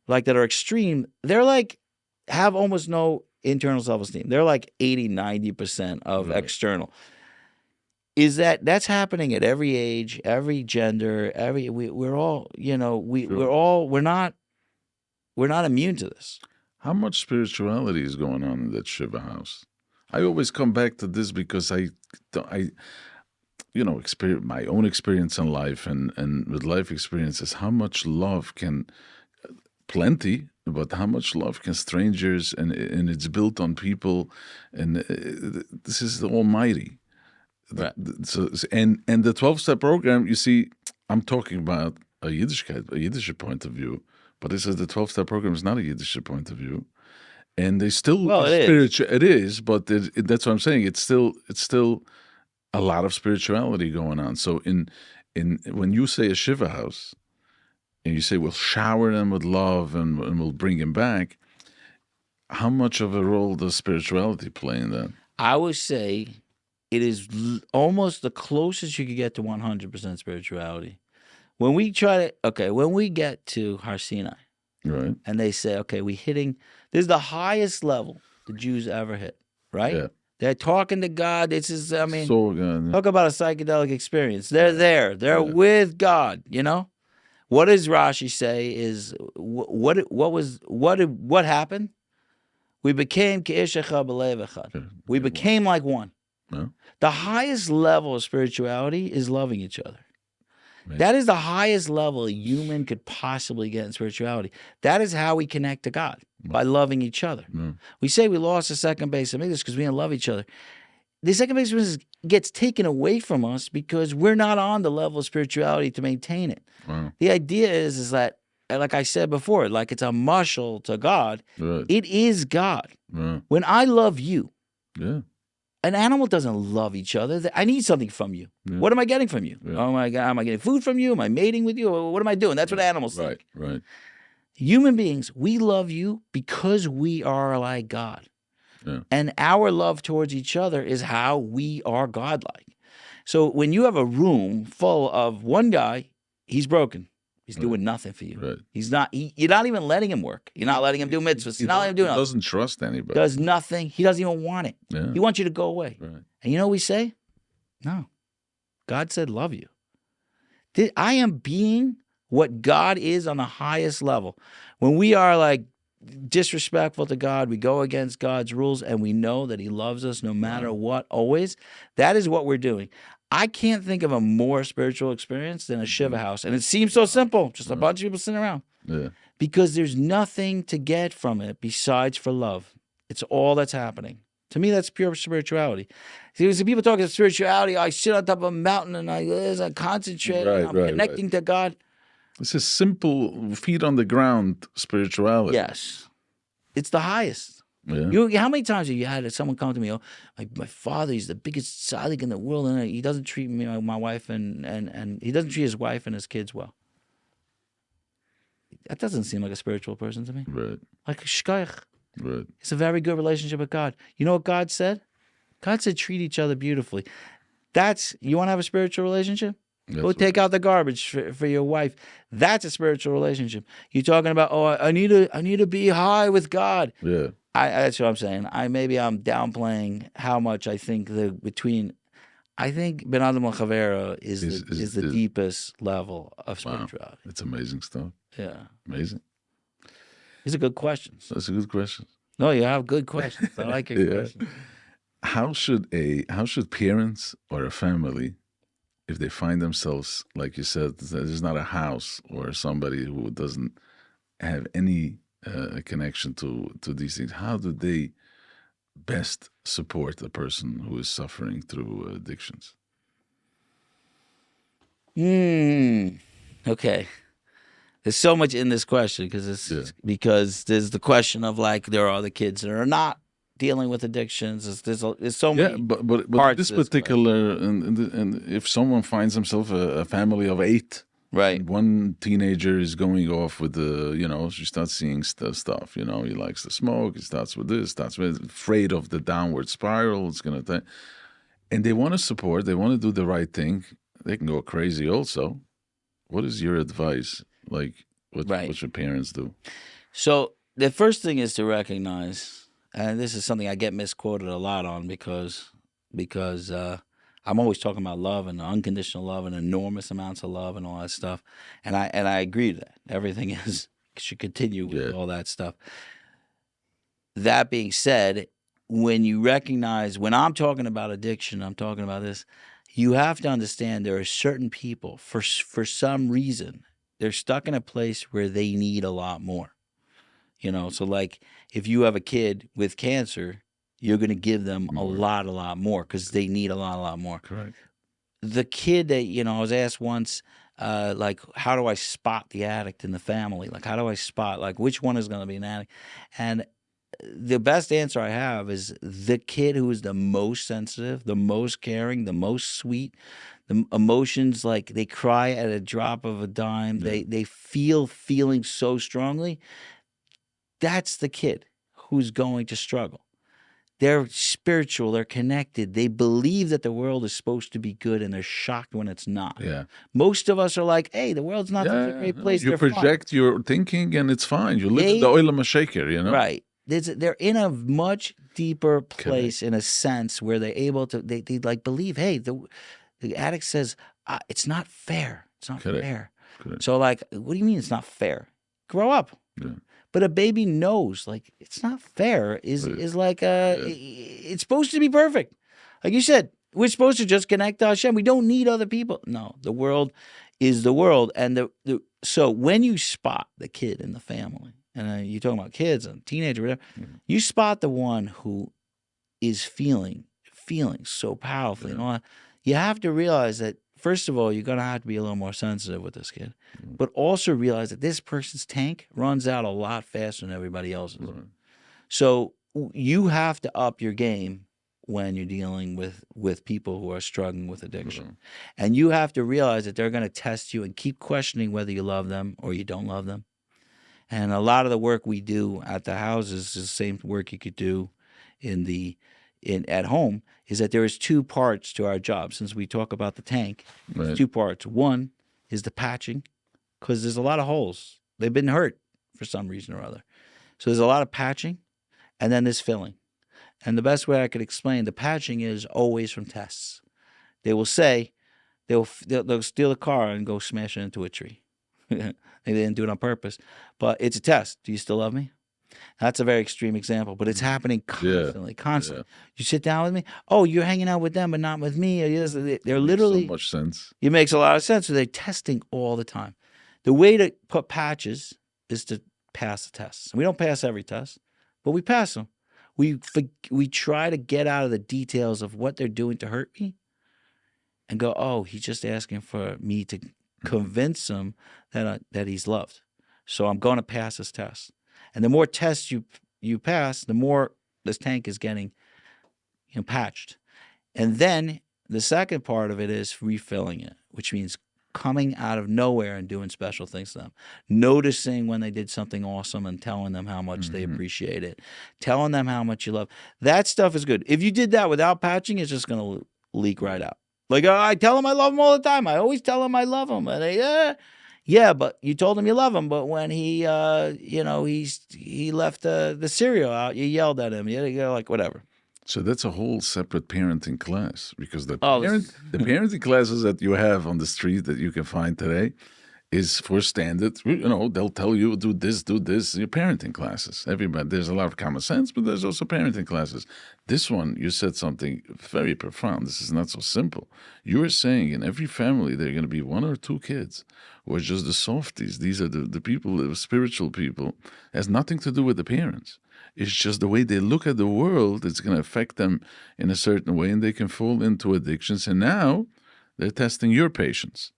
like that are extreme, they're like, have almost no internal self-esteem. They're like 80, 90% of external. Is that's happening at every age, every gender, we're all, we're not immune to this. How much spirituality is going on in that Shiva house? I always come back to this because I experience my own experience in life and with life experiences, how much love can, plenty, but how much love can strangers, and it's built on people, and this is the Almighty. Right. So and the 12-step program, you see, I'm talking about a Yiddish point of view, but this is the 12-step program is not a Yiddish point of view, and they still spiritual. It is, but that's what I'm saying. It's still a lot of spirituality going on. So in when you say a Shiva house, and you say we'll shower them with love and we'll bring them back, how much of a role does spirituality play in that? I would say it is almost the closest you could get to 100% spirituality. When we get to Har Sinai, right, and they say, okay, this is the highest level the Jews ever hit, right? Yeah. They're talking to God. This is, so good. talk about a psychedelic experience. They're there. They're with God, What does Rashi say is, what happened? We became ke'ish echad b'lev echad. We became like one. Yeah. The highest level of spirituality is loving each other. Right. That is the highest level a human could possibly get in spirituality. That is how we connect to God, by loving each other. Yeah. We say we lost the second base of English because we didn't love each other. The second base gets taken away from us because we're not on the level of spirituality to maintain it. Wow. The idea is that, like I said before, like it's a mashal to God. Right. It is God. Yeah. When I love you, An animal doesn't love each other. I need something from you. Yeah. What am I getting from you? Yeah. Oh my God, am I getting food from you? Am I mating with you? What am I doing? That's what animals think. Right. Human beings, we love you because we are like God. Yeah. And our love towards each other is how we are godlike. So when you have a room full of one guy, he's broken. He's doing nothing for you. Right. He's not. You're not even letting him work. You're not letting him do mitzvahs. You're not letting him do nothing. He doesn't trust anybody. Does nothing. He doesn't even want it. Yeah. He wants you to go away. Right. And you know what we say? No. God said, love you. I am being what God is on the highest level. When we are like disrespectful to God, we go against God's rules, and we know that he loves us no matter what, always. That is what we're doing. I can't think of a more spiritual experience than a Shiva house. And it seems so simple, just a bunch of people sitting around. Yeah. Because there's nothing to get from it besides for love. It's all that's happening. To me, that's pure spirituality. See, people talk about spirituality. I sit on top of a mountain and I concentrate. Right, I'm right, connecting to God. It's a simple feet on the ground spirituality. Yes. It's the highest. Yeah. How many times have you had someone come to me, my father, he's the biggest tzaddik in the world, and he doesn't treat me, my wife, and he doesn't treat his wife and his kids well. That doesn't seem like a spiritual person to me. Right. Like a shkoyach. Right. It's a very good relationship with God. You know what God said? God said treat each other beautifully. You want to have a spiritual relationship? Go take out the garbage for your wife. That's a spiritual relationship. You're talking about, I need to be high with God. Yeah. That's what I'm saying. Maybe I'm downplaying how much I think I think Ben Adam Chavera is the deepest level of spirituality. Wow. It's amazing stuff. Yeah. Amazing. These are good questions. That's a good question. No, you have good questions. I like your questions. How should parents or a family, if they find themselves, like you said, there's not a house or somebody who doesn't have any connection to these things, how do they best support a person who is suffering through addictions? Okay. There's so much in this question because there's the question of like there are the kids that are not dealing with addictions. There's so many. Yeah, but this particular and if someone finds himself a family of 8, right? And one teenager is going off with she starts seeing stuff. He likes to smoke. He starts with this. Starts with afraid of the downward spiral. It's gonna, and they want to support. They want to do the right thing. They can go crazy also. What is your advice? Like, what should parents do? So the first thing is to recognize, and this is something I get misquoted a lot on because I'm always talking about love and unconditional love and enormous amounts of love and all that stuff, and I agree to that. Everything should continue with all that stuff. That being said, when I'm talking about addiction, I'm talking about this. You have to understand there are certain people for some reason. They're stuck in a place where they need a lot more. So like if you have a kid with cancer, you're going to give them a lot more because they need a lot more. Correct. The kid that, I was asked once, like, how do I spot the addict in the family? Like, how do I spot, like, which one is going to be an addict? And the best answer I have is the kid who is the most sensitive, the most caring, the most sweet, the emotions, like they cry at a drop of a dime. Yeah. They feel feelings so strongly. That's the kid who's going to struggle. They're spiritual. They're connected. They believe that the world is supposed to be good, and they're shocked when it's not. Yeah. Most of us are like, hey, the world's not such a great place. You project your thinking, and it's fine. You live in the oil of a shaker, Right. They're in a much deeper place in a sense where they're able to, they like believe, hey, the addict says, it's not fair. It's not fair. Correct. So like, what do you mean it's not fair? Grow up. Yeah. But a baby knows, like, it's not fair is like, it's supposed to be perfect. Like you said, we're supposed to just connect to Hashem. We don't need other people. No, the world is the world. And so when you spot the kid in the family, and you're talking about kids and teenagers, whatever, you spot the one who is feeling so powerfully. And all that, you have to realize that, first of all, you're going to have to be a little more sensitive with this kid, but also realize that this person's tank runs out a lot faster than everybody else's. So you have to up your game when you're dealing with people who are struggling with addiction. And you have to realize that they're going to test you and keep questioning whether you love them or you don't love them. And a lot of the work we do at the houses is the same work you could do at home, is that there is two parts to our job. Since we talk about the tank, there's two parts. One is the patching, because there's a lot of holes. They've been hurt for some reason or other. So there's a lot of patching, and then there's filling. And the best way I could explain, the patching is always from tests. They will say, they'll steal a car and go smash it into a tree. They didn't do it on purpose, but it's a test. Do you still love me? That's a very extreme example, but it's happening constantly. Yeah. You sit down with me. Oh, you're hanging out with them, but not with me. They're literally. Makes so much sense. It makes a lot of sense. So they're testing all the time. The way to put patches is to pass the tests. We don't pass every test, but we pass them. We try to get out of the details of what they're doing to hurt me and go, oh, he's just asking for me to convince him that he's loved. So I'm going to pass this test. And the more tests you pass, the more this tank is getting patched. And then the second part of it is refilling it, which means coming out of nowhere and doing special things to them, noticing when they did something awesome and telling them how much they appreciate it, telling them how much you love. That stuff is good. If you did that without patching, it's just going to leak right out. Like, I tell them I love them all the time. I always tell them I love them. And they, yeah, but you told him you love him. But when he left the cereal out, you yelled at him. You're like, whatever. So that's a whole separate parenting class, because the parenting classes that you have on the street that you can find today is for standard. They'll tell you do this. Your parenting classes. Everybody, there's a lot of common sense, but there's also parenting classes. This one, you said something very profound. This is not so simple. You are saying in every family there are going to be one or two kids who are just the softies. These are the people, the spiritual people. It has nothing to do with the parents. It's just the way they look at the world. It's going to affect them in a certain way, and they can fall into addictions. And now they're testing your patience.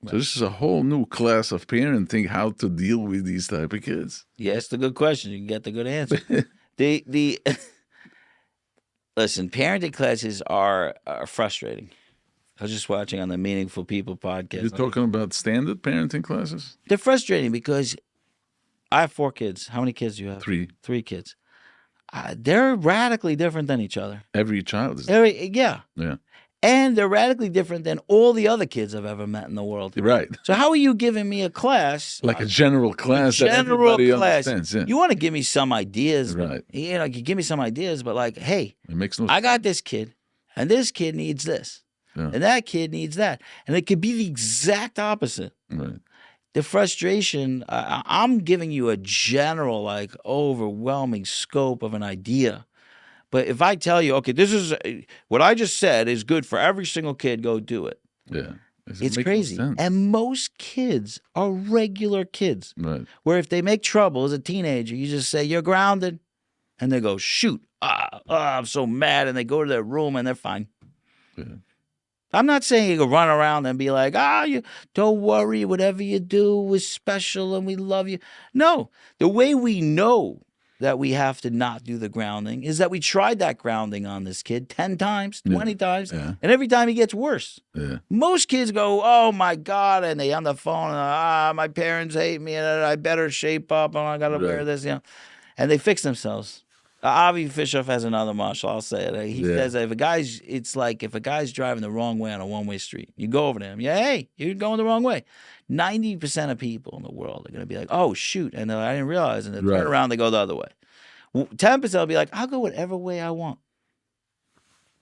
Right. So this is a whole new class of parenting, how to deal with these type of kids. Yeah, it's the good question. You can get the good answer. Listen, parenting classes are frustrating. I was just watching on the Meaningful People podcast. You're talking about standard parenting classes? They're frustrating because I have 4 kids. How many kids do you have? 3. 3 kids. They're radically different than each other. Every child is. Yeah. And they're radically different than all the other kids I've ever met in the world. Right. So how are you giving me a class? Like a general class that everybody understands. Yeah. You want to give me some ideas. Right. You give me some ideas, but like, hey, it makes no I got this kid, and this kid needs this, and that kid needs that. And it could be the exact opposite. Right. The frustration, I'm giving you a general, like, overwhelming scope of an idea. But if I tell you, okay, this is what I just said is good for every single kid, go do it. Yeah. It's crazy. And most kids are regular kids. Right. Where if they make trouble as a teenager, you just say, you're grounded. And they go, shoot, I'm so mad. And they go to their room and they're fine. Yeah. I'm not saying you can run around and be like, you don't worry, whatever you do is special and we love you. No, the way we know that we have to not do the grounding is that we tried that grounding on this kid 10 times, 20 times, and every time he gets worse. Yeah. Most kids go, oh my God, and they on the phone, my parents hate me, and I better shape up, and I got to wear this, and they fix themselves. Avi Fishoff has another marshal, I'll say it. He says that if a guy's driving the wrong way on a one-way street, you go over to him, hey, you're going the wrong way. 90% of people in the world are going to be like, oh, shoot, and I didn't realize, and they turn around, they go the other way. 10% will be like, I'll go whatever way I want.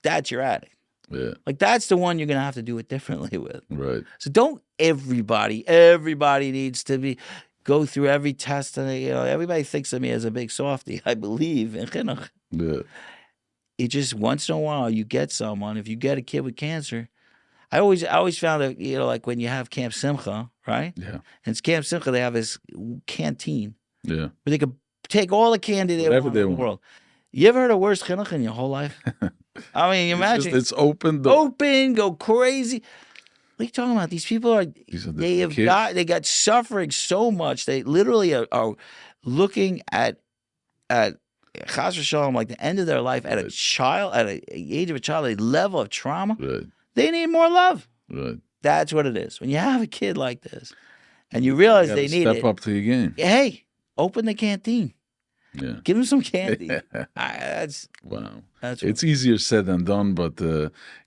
That's your addict. Yeah. Like, that's the one you're going to have to do it differently with. Right. So don't everybody needs to go through every test, and everybody thinks of me as a big softie, I believe. Yeah. It just, once in a while, you get someone. If you get a kid with cancer, I always found that, like when you have Camp Simcha, right? Yeah. And it's Camp Simcha, they have this canteen. Yeah. Where they could take all the candy they want in the world. You ever heard of worse chinuch in your whole life? I mean, imagine. It's open. Open, go crazy. What are you talking about? These people they got suffering so much. They literally are looking at chas v'shalom, like the end of their life at a child, at the age of a child, a level of trauma, they need more love. Right. That's what it is. When you have a kid like this, and you realize You they gotta need step it, up to your game. hey, open the canteen. Yeah. Give them some candy. That's Wow. what- It's easier said than done, but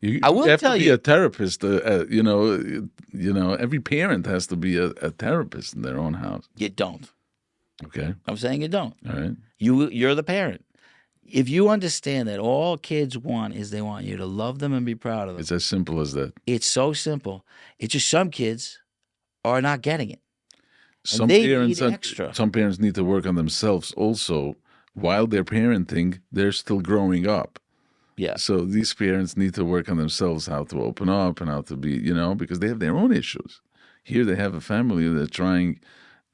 you I will have tell to be you- a therapist. Every parent has to be a therapist in their own house. you don't. Okay. I'm saying you don't. All right. You're the parent. If you understand that all kids want is they want you to love them and be proud of them. It's as simple as that. It's so simple. It's just some kids are not getting it. Some they parents, need extra. some parents need to work on themselves also. While they're parenting, they're still growing up. Yeah. So these parents need to work on themselves, how to open up and how to be, because they have their own issues. Here they have a family they're trying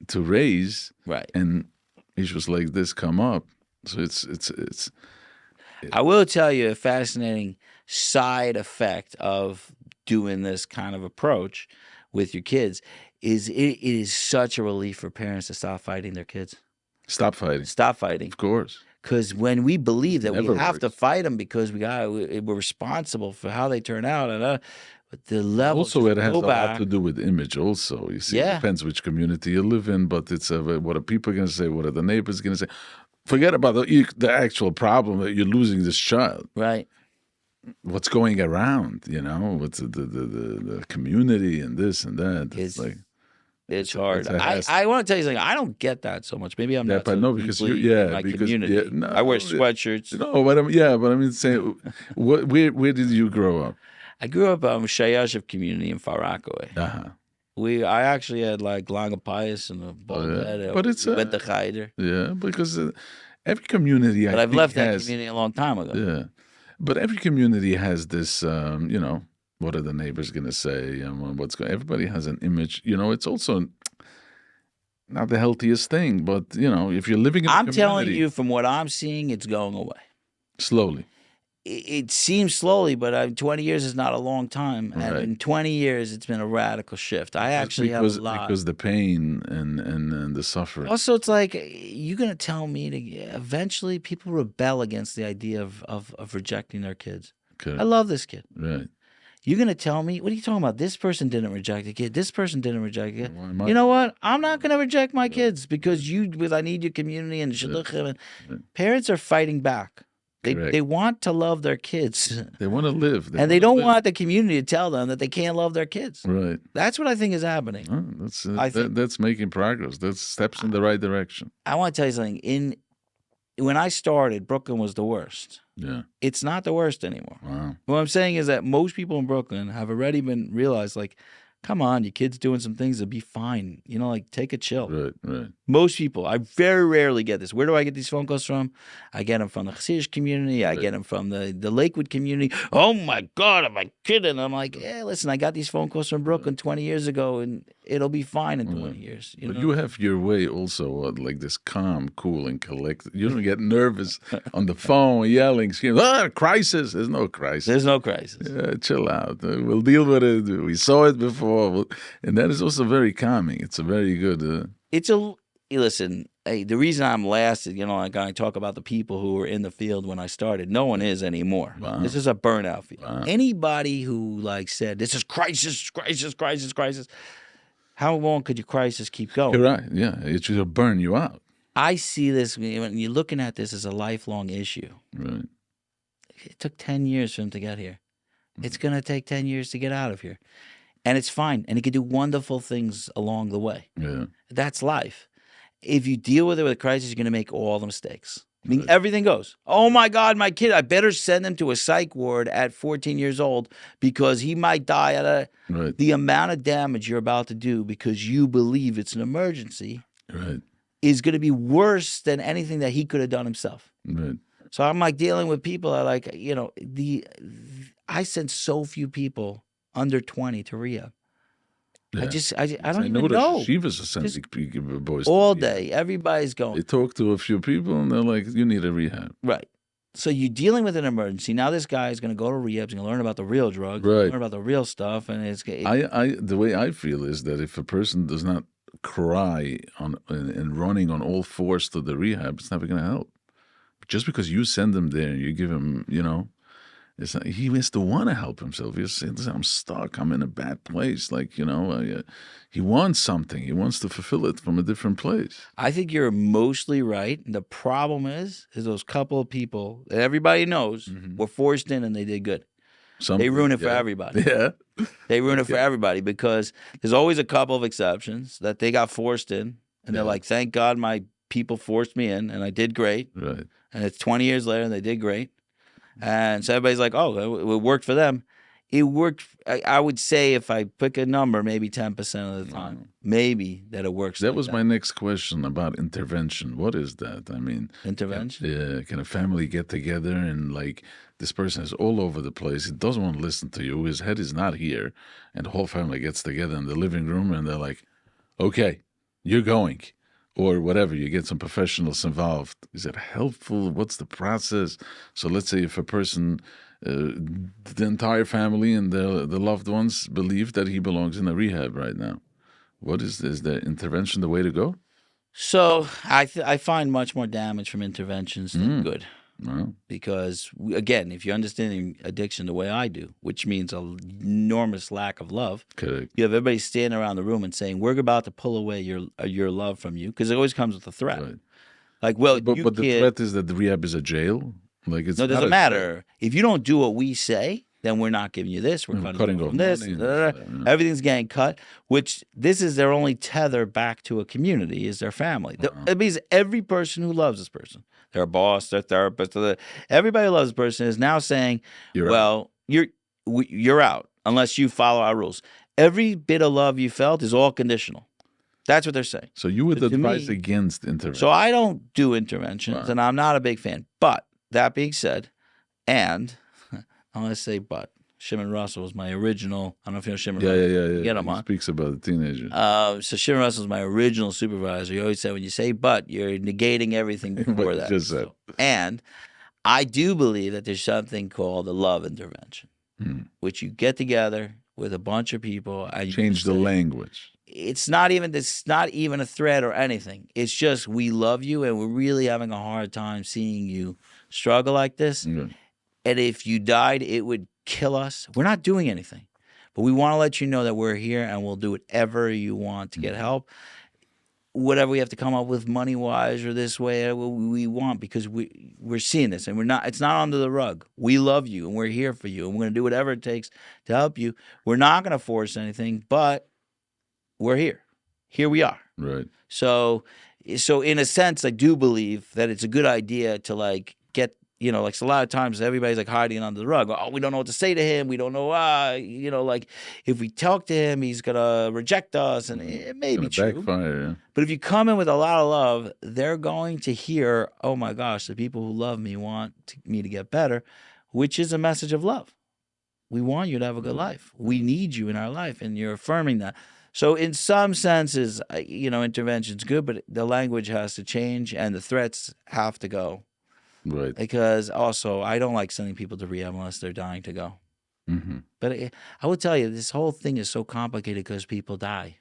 to raise, Right. and issues like this come up. So it's I will tell you a fascinating side effect of doing this kind of approach with your kids is it is such a relief for parents to stop fighting their kids. stop fighting. Stop fighting. Of course. Because when we believe that we Never have to works. fight them because we're responsible for how they turn out, but the level Also, it has a go lot back. to do with image. Also, you see, Yeah. it depends which community you live in. But it's what are people going to say? What are the neighbors going to say? Forget about the actual problem that you're losing this child. Right. What's going around? What's the community and this and that. It's like It's hard. a hassle. I want to tell you something. I don't get that so much. Maybe I'm Yeah, not but so no, because deeply you- yeah, in my because- community. yeah, no, I wear yeah. sweatshirts. No, but I'm saying, where did you grow up? I grew up Shayashiv community in Far Rockaway. Uh-huh. I actually had like Langa Pius and a bald yeah. head. But it's, Went to Cheder. Yeah, because every community, But I I've think, left that has, community a long time ago. Yeah, but every community has this. What are the neighbors going to say? And what's going? Everybody has an image. It's also not the healthiest thing, but if you're living in a I'm community, telling you, from what I'm seeing, it's going away. slowly. It seems slowly, but 20 years is not a long time. And Right. in 20 years, it's been a radical shift. I actually have a lot. Because the pain and the suffering. Also, it's like you're gonna tell me to eventually people rebel against the idea of rejecting their kids. Okay. I love this kid. Right. You're gonna tell me what are you talking about? This person didn't reject a kid. This person didn't reject a kid. Why am I- You know what? I'm not gonna reject my kids because I need your community and shidduchim. Parents are fighting back. Correct. They want to love their kids, They want to live. and they don't want the community to tell them that they can't love their kids. Right. That's what I think is happening. Oh, I think- that's making progress. That's steps in the right direction. I want to tell you something. When I started, Brooklyn was the worst. Yeah. It's not the worst anymore. Wow. What I'm saying is that most people in Brooklyn have already been realized, like, come on, your kid's doing some things to be fine. Like, take a chill. Right. Right. Most people, I very rarely get this. Where do I get these phone calls from? I get them from the Hasidic community. I get them from the Lakewood community. Oh, my God, am I kidding? I'm like, yeah, listen, I got these phone calls from Brooklyn 20 years ago, and it'll be fine in 20 years. But you have your way also, like this calm, cool, and collected. You don't get nervous on the phone, yelling, screaming, crisis. There's no crisis. There's no crisis. Yeah, chill out. We'll deal with it. We saw it before. And that is also very calming. It's a very good... Listen, hey, the reason I'm lasted, like I talk about the people who were in the field when I started, no one is anymore. Wow. This is a burnout field. Wow. Anybody who said, this is crisis, how long could your crisis keep going? You're right. Yeah. It should burn you out. I see this, when you're looking at this as a lifelong issue. Right. It took 10 years for him to get here. It's going to take 10 years to get out of here. And it's fine. And he could do wonderful things along the way. Yeah. That's life. If you deal with it with a crisis, you're going to make all the mistakes. I mean, everything goes. Oh, my God, my kid, I better send him to a psych ward at 14 years old because he might die at Right. the amount of damage you're about to do because you believe it's an emergency Right. is going to be worse than anything that he could have done himself. Right. So I'm dealing with people that I sent so few people under 20 to rehab. Yeah. I don't even that know. Shivas are sending boys to All rehab. day, everybody's going. They talk to a few people and they're like, you need a rehab. Right. So you're dealing with an emergency. Now this guy is going to go to rehab. He's going to learn about the real drugs. Right. Learn about the real stuff. And The way I feel is that if a person does not cry and running on all fours to the rehab, it's never going to help. Just because you send him there and you give him, it's not, he has to want to help himself. He's saying, "Listen, I'm stuck. I'm in a bad place." Like, he wants something. He wants to fulfill it from a different place. I think you're mostly right. The problem is those couple of people that everybody knows were forced in and they did good. They ruin it for everybody. Yeah. They ruin it for everybody because there's always a couple of exceptions that they got forced in and they're like, thank God my people forced me in and I did great. Right. And it's 20 years later and they did great. And so everybody's like, oh, it worked for them. It worked, I would say if I pick a number, maybe 10% of the time, maybe that it works. That was my next question about intervention. What is that? I mean, intervention? Can a family get together and like this person is all over the place. He doesn't want to listen to you. His head is not here. And the whole family gets together in the living room and they're like, okay, you're going. Or whatever, you get some professionals involved. Is it helpful? What's the process? So let's say if a person, the entire family and the loved ones believe that he belongs in a rehab right now. What is the intervention the way to go? So I find much more damage from interventions than good. Wow. Because, again, if you're understanding addiction the way I do, which means an enormous lack of love, Correct. you have everybody standing around the room and saying, we're about to pull away your love from you, because it always comes with a threat. Right. Like, well, but the threat is that the rehab is a jail? Like it's no, it doesn't matter. If you don't do what we say, then we're not giving you this. We're cutting off this. Everything's getting cut, which this is their only tether back to a community is their family. It means every person who loves this person, their boss, their therapist, everybody who loves this person is now saying, you're out unless you follow our rules. Every bit of love you felt is all conditional. That's what they're saying. So you would advise against intervention. So I don't do interventions, and I'm not a big fan. But that being said, and I'm going to say but. Shimon Russell was my original. I don't know if you know Shimon Russell. Yeah. Get him he on. Speaks about the teenager. So Shimon Russell was my original supervisor. He always said, when you say but, you're negating everything before that. Just said. And I do believe that there's something called a love intervention, which you get together with a bunch of people. And change the language. It's not even a threat or anything. It's just we love you and we're really having a hard time seeing you struggle like this. Okay. And if you died, it would kill us. We're not doing anything. But we want to let you know that we're here and we'll do whatever you want to get help. Whatever we have to come up with money-wise or this way, we want, because we're seeing this and it's not under the rug. We love you and we're here for you and we're going to do whatever it takes to help you. We're not going to force anything, but we're here. Here we are. Right. So in a sense, I do believe that it's a good idea to like get, like a lot of times everybody's like hiding under the rug. Oh, we don't know what to say to him. We don't know like if we talk to him, he's gonna reject us, and it may be true. Backfire, yeah. But if you come in with a lot of love, they're going to hear, oh my gosh, the people who love me want me to get better, which is a message of love. We want you to have a good life. We need you in our life, and you're affirming that. So in some senses, intervention's good, but the language has to change and the threats have to go. Right. Because also, I don't like sending people to rehab unless they're dying to go. Mm-hmm. But I will tell you, this whole thing is so complicated because people die.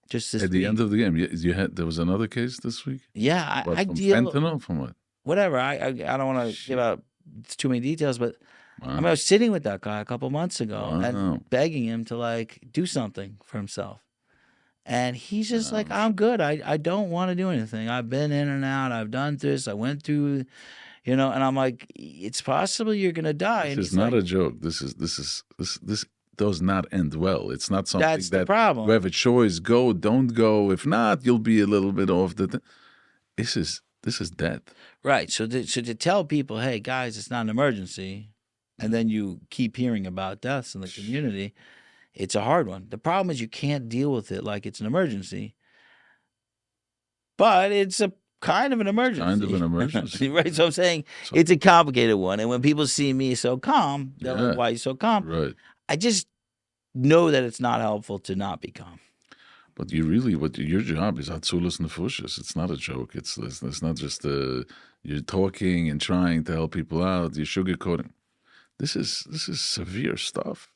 Just this At the end of the game, there was another case this week? Yeah. What, I from deal... fentanyl? From what? Whatever. I don't want to give out too many details, but I was sitting with that guy a couple months ago and begging him to like do something for himself. And he's just like, I'm good. I don't want to do anything. I've been in and out. I've done this. I went through, and I'm like, it's possible you're going to die. This is not a joke. This does not end well. It's not something that's the problem. You have a choice. Go, don't go. If not, you'll be a little bit off the... This is death. Right. So to tell people, hey, guys, it's not an emergency, and then you keep hearing about deaths in the community, it's a hard one. The problem is you can't deal with it like it's an emergency, but it's a kind of an emergency. Kind of an emergency. Right? So I'm saying it's a complicated one. And when people see me so calm, they're like, why are you so calm? Right. I just know that it's not helpful to not be calm. But your job is Hatzulas Nefushes. It's not a joke. It's not just you're talking and trying to help people out. You're sugarcoating. This is severe stuff.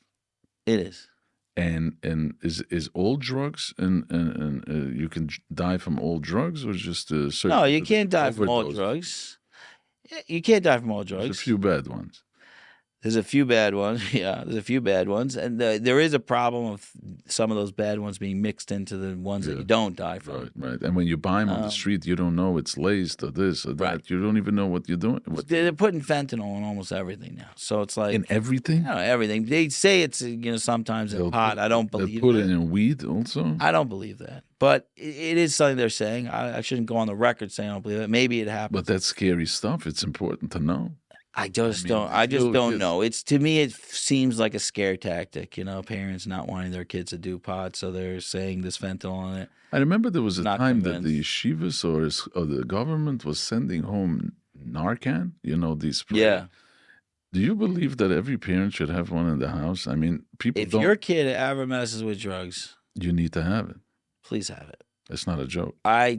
It is. And is all drugs and you can die from all drugs or just certain? No, you can't die from all drugs. You can't die from all There's drugs. a few bad ones. There's a few bad ones. Yeah, there's a few bad ones. And there is a problem of some of those bad ones being mixed into the ones that you don't die from. Right, right. And when you buy them on the street, you don't know it's laced or this or that. Right. You don't even know what you're doing. They're putting fentanyl in almost everything now. So it's like... In everything? Everything. They say it's, sometimes in pot. I don't believe They'll put that. it in weed also? I don't believe that. But it is something they're saying. I shouldn't go on the record saying I don't believe it. Maybe it happens. But that's scary stuff. It's important to know. I just don't know. It's, to me, it seems like a scare tactic. Parents not wanting their kids to do pot, so they're saying this fentanyl in it. I remember there was a Not time convinced. that the yeshivas or the government was sending home Narcan. These spray. Yeah. Do you believe that every parent should have one in the house? I mean, people If don't. your kid ever messes with drugs, You need to have it. please have it. It's not a joke. I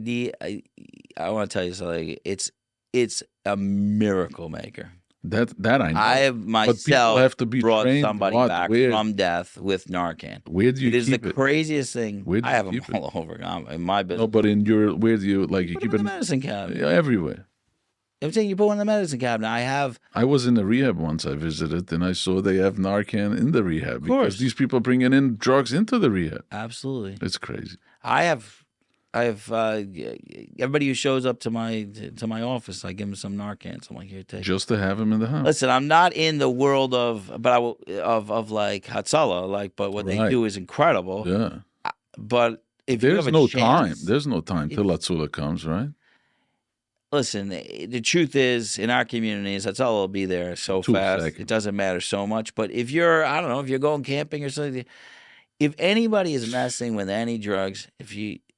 want to tell you something. It's a miracle maker. That I know. I have people myself have to be brought trained somebody what? back Where? from death with Narcan. Where do you It is keep the it? craziest thing. Where do I you have them keep it? all over. In my business. No, but where do you you Put keep them in it? the medicine cabinet. Yeah, everywhere. I'm saying you put one in the medicine cabinet. I was in a rehab once. I visited, and I saw they have Narcan in the rehab course. because these people bringing in drugs into the rehab. Absolutely. It's crazy. I have everybody who shows up to my office, I give them some Narcan. So I'm like, here, take it. Just to have them in the house. Listen, I'm not in the world of like Hatzalah, but what they Right. do is incredible. Yeah. But if you There's have a no chance, time. There's no time till Atzula comes, right? listen, the truth is, in our communities, Hatzalah will be there so 2 fast. seconds. It doesn't matter so much. But if you're, I don't know, if you're going camping or something, if anybody is messing with any drugs,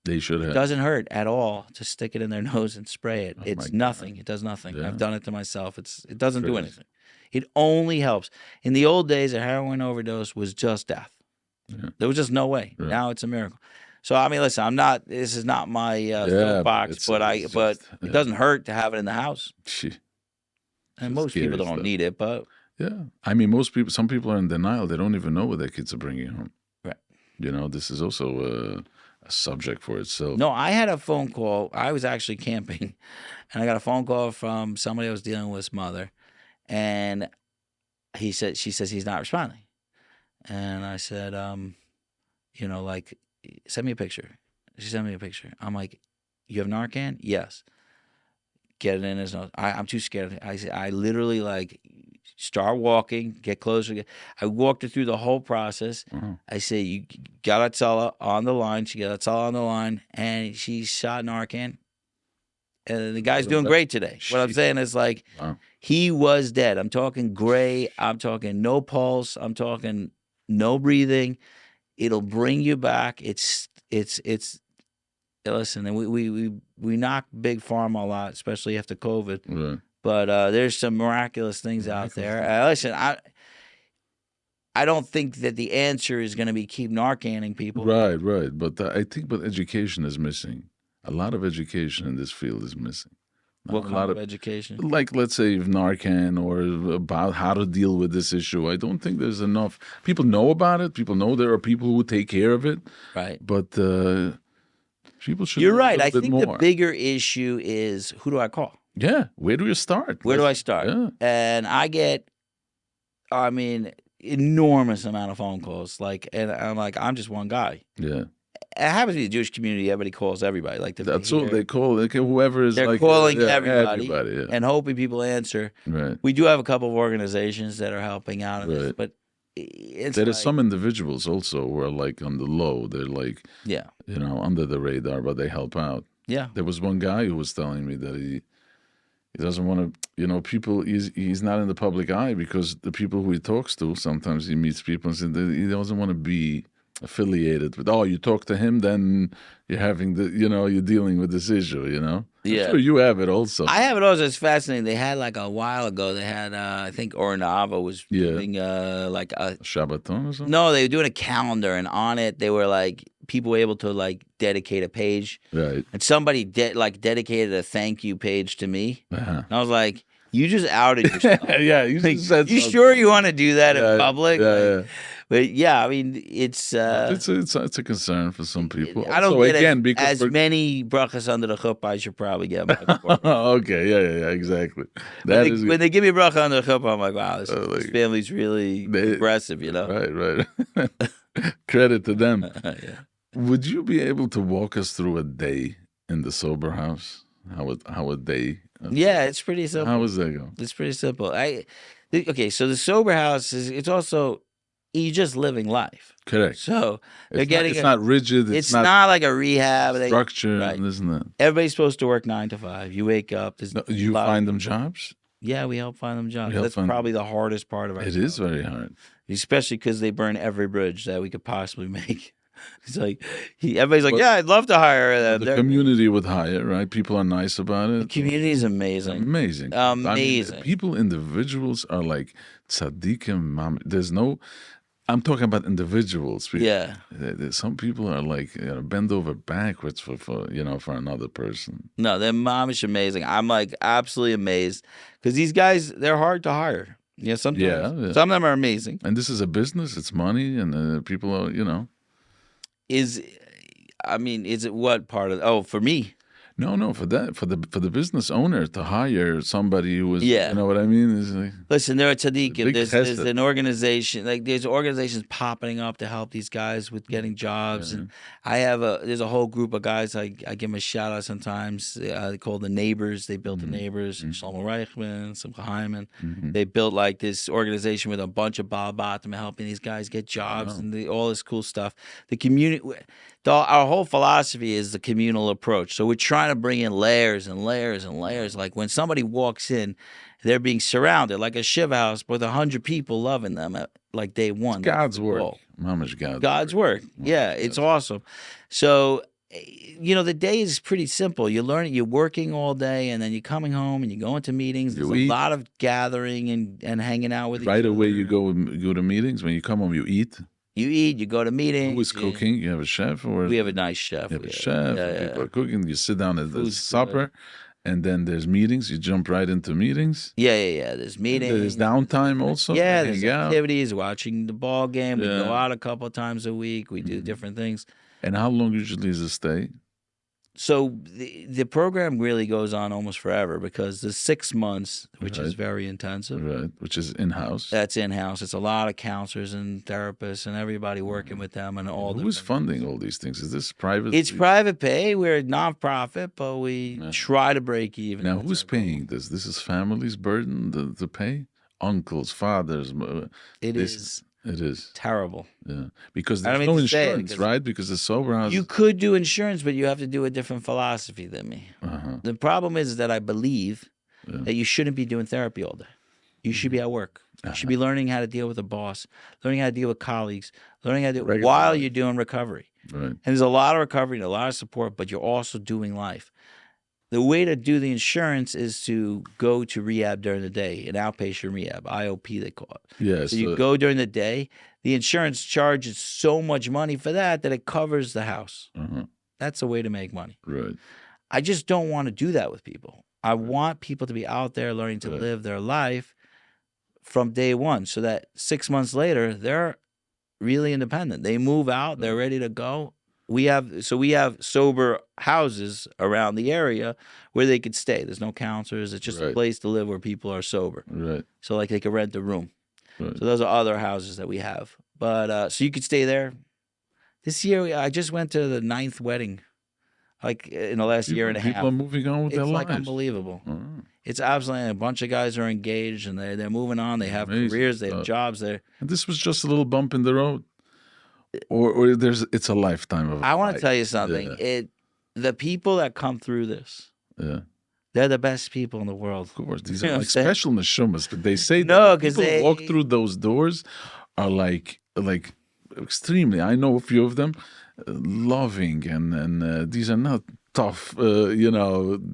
They should it have. doesn't hurt at all to stick it in their nose and spray it. Oh It's my nothing. God. It does nothing. Yeah. I've done it to myself. It doesn't do Crazy. anything. It only helps. In the old days, a heroin overdose was just death. Yeah. There was just no way. Right. Now it's a miracle. So I mean, listen, this is not my soapbox, but it's it doesn't hurt to have it in the house. Gee. And It's most people scary don't stuff. need it, but Yeah. I mean, some people are in denial. They don't even know what their kids are bringing home. Right. This is also a subject for itself. no, I had a phone call. I was actually camping, and I got a phone call from somebody I was dealing with his mother, and she says he's not responding, and I said, like, send me a picture. She sent me a picture. I'm like, you have Narcan? Yes. Get it in his nose. I'm too scared. I literally start walking, get closer. I walked her through the whole process. Wow. I say, you got Atzala on the line. She got Atzala on the line, and she shot Narcan. And the guy's doing great today. What I'm saying is, Wow. he was dead. I'm talking gray. I'm talking no pulse. I'm talking no breathing. It'll bring you back. It's. Listen, and we knock big pharma a lot, especially after COVID. Right. But there's some miraculous things out there. Listen, I don't think that the answer is going to be keep Narcanning people. Right. But I think education is missing. A lot of education in this field is missing. What A kind lot of education? Like, let's say, Narcan or about how to deal with this issue. I don't think there's enough. People know about it. People know there are people who take care of it. Right. But people should You're know a right. little I bit think more. the bigger issue is, who do I call? Yeah. Where do you start? Where do I start? Yeah. And I get, enormous amount of phone calls. And I'm like, I'm just one guy. Yeah. It happens to be the Jewish community. Everybody calls everybody. That's all they call it. Whoever is They're calling yeah, everybody, yeah. and hoping people answer. Right. We do have a couple of organizations that are helping out in this, Right. but it's There are some individuals also who are on the low. They're yeah, under the radar, but they help out. yeah. There was one guy who was telling me that he doesn't want to, people, he's not in the public eye because the people who he talks to, sometimes he meets people and said that he doesn't want to be affiliated with, you talk to him, then you're having you're dealing with this issue, Yeah. I'm sure you have it also. I have it also. It's fascinating. They had a while ago. They had I think Ornava was doing a Shabbaton or something? no. They were doing a calendar, and on it they were people were able to dedicate a page, Right. and somebody dedicated a thank you page to me. Uh-huh. And I was like, You just outed yourself. Yeah, you Like, just said you something. sure you want to do that Yeah, in public? yeah, Like, yeah. but yeah, I mean, it's It's a concern for some people. I don't Also, get again, because as many brachas under the chuppah as you probably get. Much more. okay, yeah, exactly. When That they, is when they give me bracha under the chuppah, I'm like, wow, this like, family's really progressive, you know? right. Credit to them. Yeah. Would you be able to walk us through a day in the sober house? How a day? Yeah, it's pretty simple. How does that go? It's pretty simple. Okay, so the sober house it's also you're just living life. Correct. So they're It's not rigid. It's not like a rehab. Structure, right. and this and that. Everybody's supposed to work 9 to 5. You wake up. There's No, you find them jobs? Yeah, we help find them jobs. help That's find- probably the hardest part of our It job. is very hard. Especially because they burn every bridge that we could possibly make. It's like everybody's like, But- yeah, I'd love to hire them. The community would hire, right? People are nice about it. The community is amazing. Amazing. I mean, Amazing. people, individuals are like tzaddikim, mom. There's no. I'm talking about individuals. Yeah. Some people are like bend over backwards for for another person. No, their mom is amazing. I'm like absolutely amazed because these guys, they're hard to hire. Yeah, sometimes. Yeah. Some of them are amazing. And this is a business. It's money, and people are Is it what part of? Oh, for me. No, for the business owner to hire somebody who is, Yeah. you know what I mean? Is like, Listen, there are tzaddikim. Big There's chesed. an organization, like there's organizations popping up to help these guys with getting jobs, and there's a whole group of guys. I give them a shout out sometimes. They call the Neighbors. They built the Neighbors. Shlomo Reichman, Simcha Hyman. They built like this organization with a bunch of Baal Batim helping these guys get jobs and all this cool stuff. The community. Our whole philosophy is the communal approach. So we're trying to bring in layers and layers and layers. Like when somebody walks in, they're being surrounded like a shiva house with 100 people loving them at like day one. God's work. Goal. Mama's God's work. Yeah, it's awesome. So, the day is pretty simple. You're learning, you're working all day, and then you're coming home and you're going to meetings. There's a lot of gathering and hanging out with each Right other. away, you go to meetings. When you come home, you eat. You eat, you go to meetings. Who is cooking? You have a chef, or We have a nice chef. you have a chef. Yeah, People are cooking. You sit down at the Food's supper, and then there's meetings. You jump right into meetings. Yeah. There's meetings. There's downtime also. Yeah, hang there's out. activities, watching the ball game. We Yeah. go out a couple of times a week. We do different things. And how long usually is a stay? So the program really goes on almost forever because the 6 months, which is Right. very intensive. Right, which is in-house. That's in-house. It's a lot of counselors and therapists and everybody working with them and all. Who is different- funding all these things? Is this private? It's private pay. We're a nonprofit, but we try to break even. Now, That's who's our goal. paying this? This is family's burden to pay? Uncles, fathers. It this- is It is. terrible. Yeah. Because I don't there's mean no to say it, insurance, because right? Because the sober house. You could do insurance, but you have to do a different philosophy than me. Uh-huh. The problem is that I believe that you shouldn't be doing therapy all day. You should be at work. You should be learning how to deal with a boss, learning how to deal with colleagues, learning how to do it Regular while life. you're doing recovery. Right. And there's a lot of recovery and a lot of support, but you're also doing life. The way to do the insurance is to go to rehab during the day, an outpatient rehab, IOP they call it. Yes. So you go during the day. The insurance charges so much money for that it covers the house. Uh-huh. That's a way to make money. Right. I just don't want to do that with people. I want people to be out there learning to live their life from day one so that 6 months later, they're really independent. They move out, they're ready to go. We have sober houses around the area where they could stay. There's no counselors. It's just a Right. place to live where people are sober. Right. So like they could rent a room. Right. So those are other houses that we have. But so you could stay there. This year, I just went to the 9th wedding, like in the last year and a half. People are moving on with It's their like lives. unbelievable. Oh, It's absolutely a bunch of guys are engaged and they're moving on. They have Amazing careers, they have stuff. jobs. and this was just a little bump in the road, or it's a lifetime of. I want to fight. tell you something. Yeah. The people that come through this, Yeah. they're the best people in the world. Of course, these You know are what like I'm saying? special neshumas, but they say No, that 'cause people they- walk through those doors are like extremely. I know a few of them, loving and these are not tough,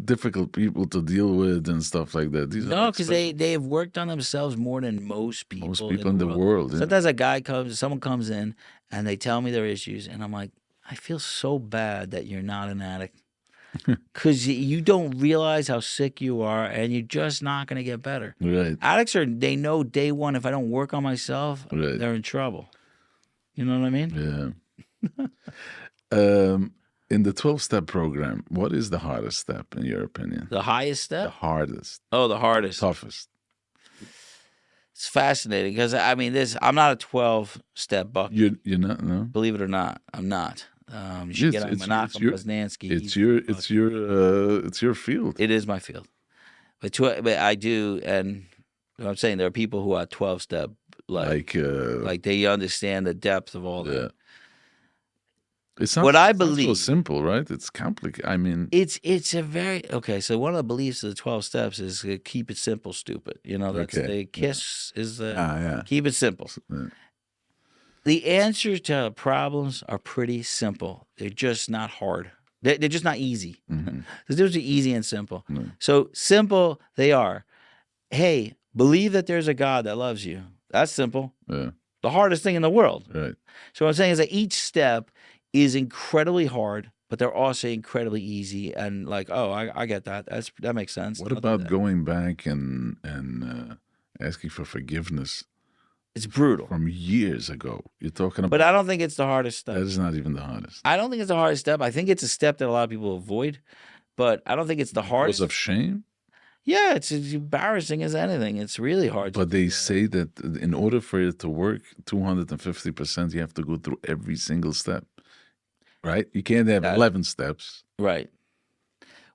difficult people to deal with and stuff like that. These are No, like because special- they have worked on themselves more than most people. in the world. Yeah. Sometimes someone comes in and they tell me their issues, and I'm like, I feel so bad that you're not an addict. because you don't realize how sick you are, and you're just not going to get better. Right. Addicts they know day one, if I don't work on myself, Right. they're in trouble. You know what I mean? Yeah. In the 12-step program, what is the hardest step in your opinion? The highest The step? hardest, Oh, the hardest. toughest. It's fascinating because, I mean, I'm not a 12-step buck. You're not, no? Believe it or not, I'm not. You should get on Menachem Poznansky. It's your field. It is my field. But I do, and I'm saying there are people who are 12-step, like they understand the depth of all that. Yeah. It's not What I it's not so believe- simple, right? It's complicated. I mean, It's a very okay. So one of the beliefs of the 12 steps is keep it simple, stupid. You know, that's Okay. the KISS is the yeah. keep it simple. Yeah. The answers to problems are pretty simple. They're just not hard. They're just not easy. Mhm. There's difference between easy and simple. Mm. So simple they are. Hey, believe that there's a God that loves you. That's simple. Yeah. The hardest thing in the world. Right. So what I'm saying is that each step is incredibly hard, but they're also incredibly easy. And like, oh, I get that. That makes sense. What I'll do about that. going back and asking for forgiveness It's brutal. from years ago? You're talking about But I don't think it's the hardest step. that is not even the hardest. I don't think it's the hardest step. I think it's a step that a lot of people avoid, but I don't think it's the hardest. Because of shame? Yeah, it's as embarrassing as anything. It's really hard. But they say that in order for it to work 250%, you have to go through every single step. Right? You can't have 11 steps. Right.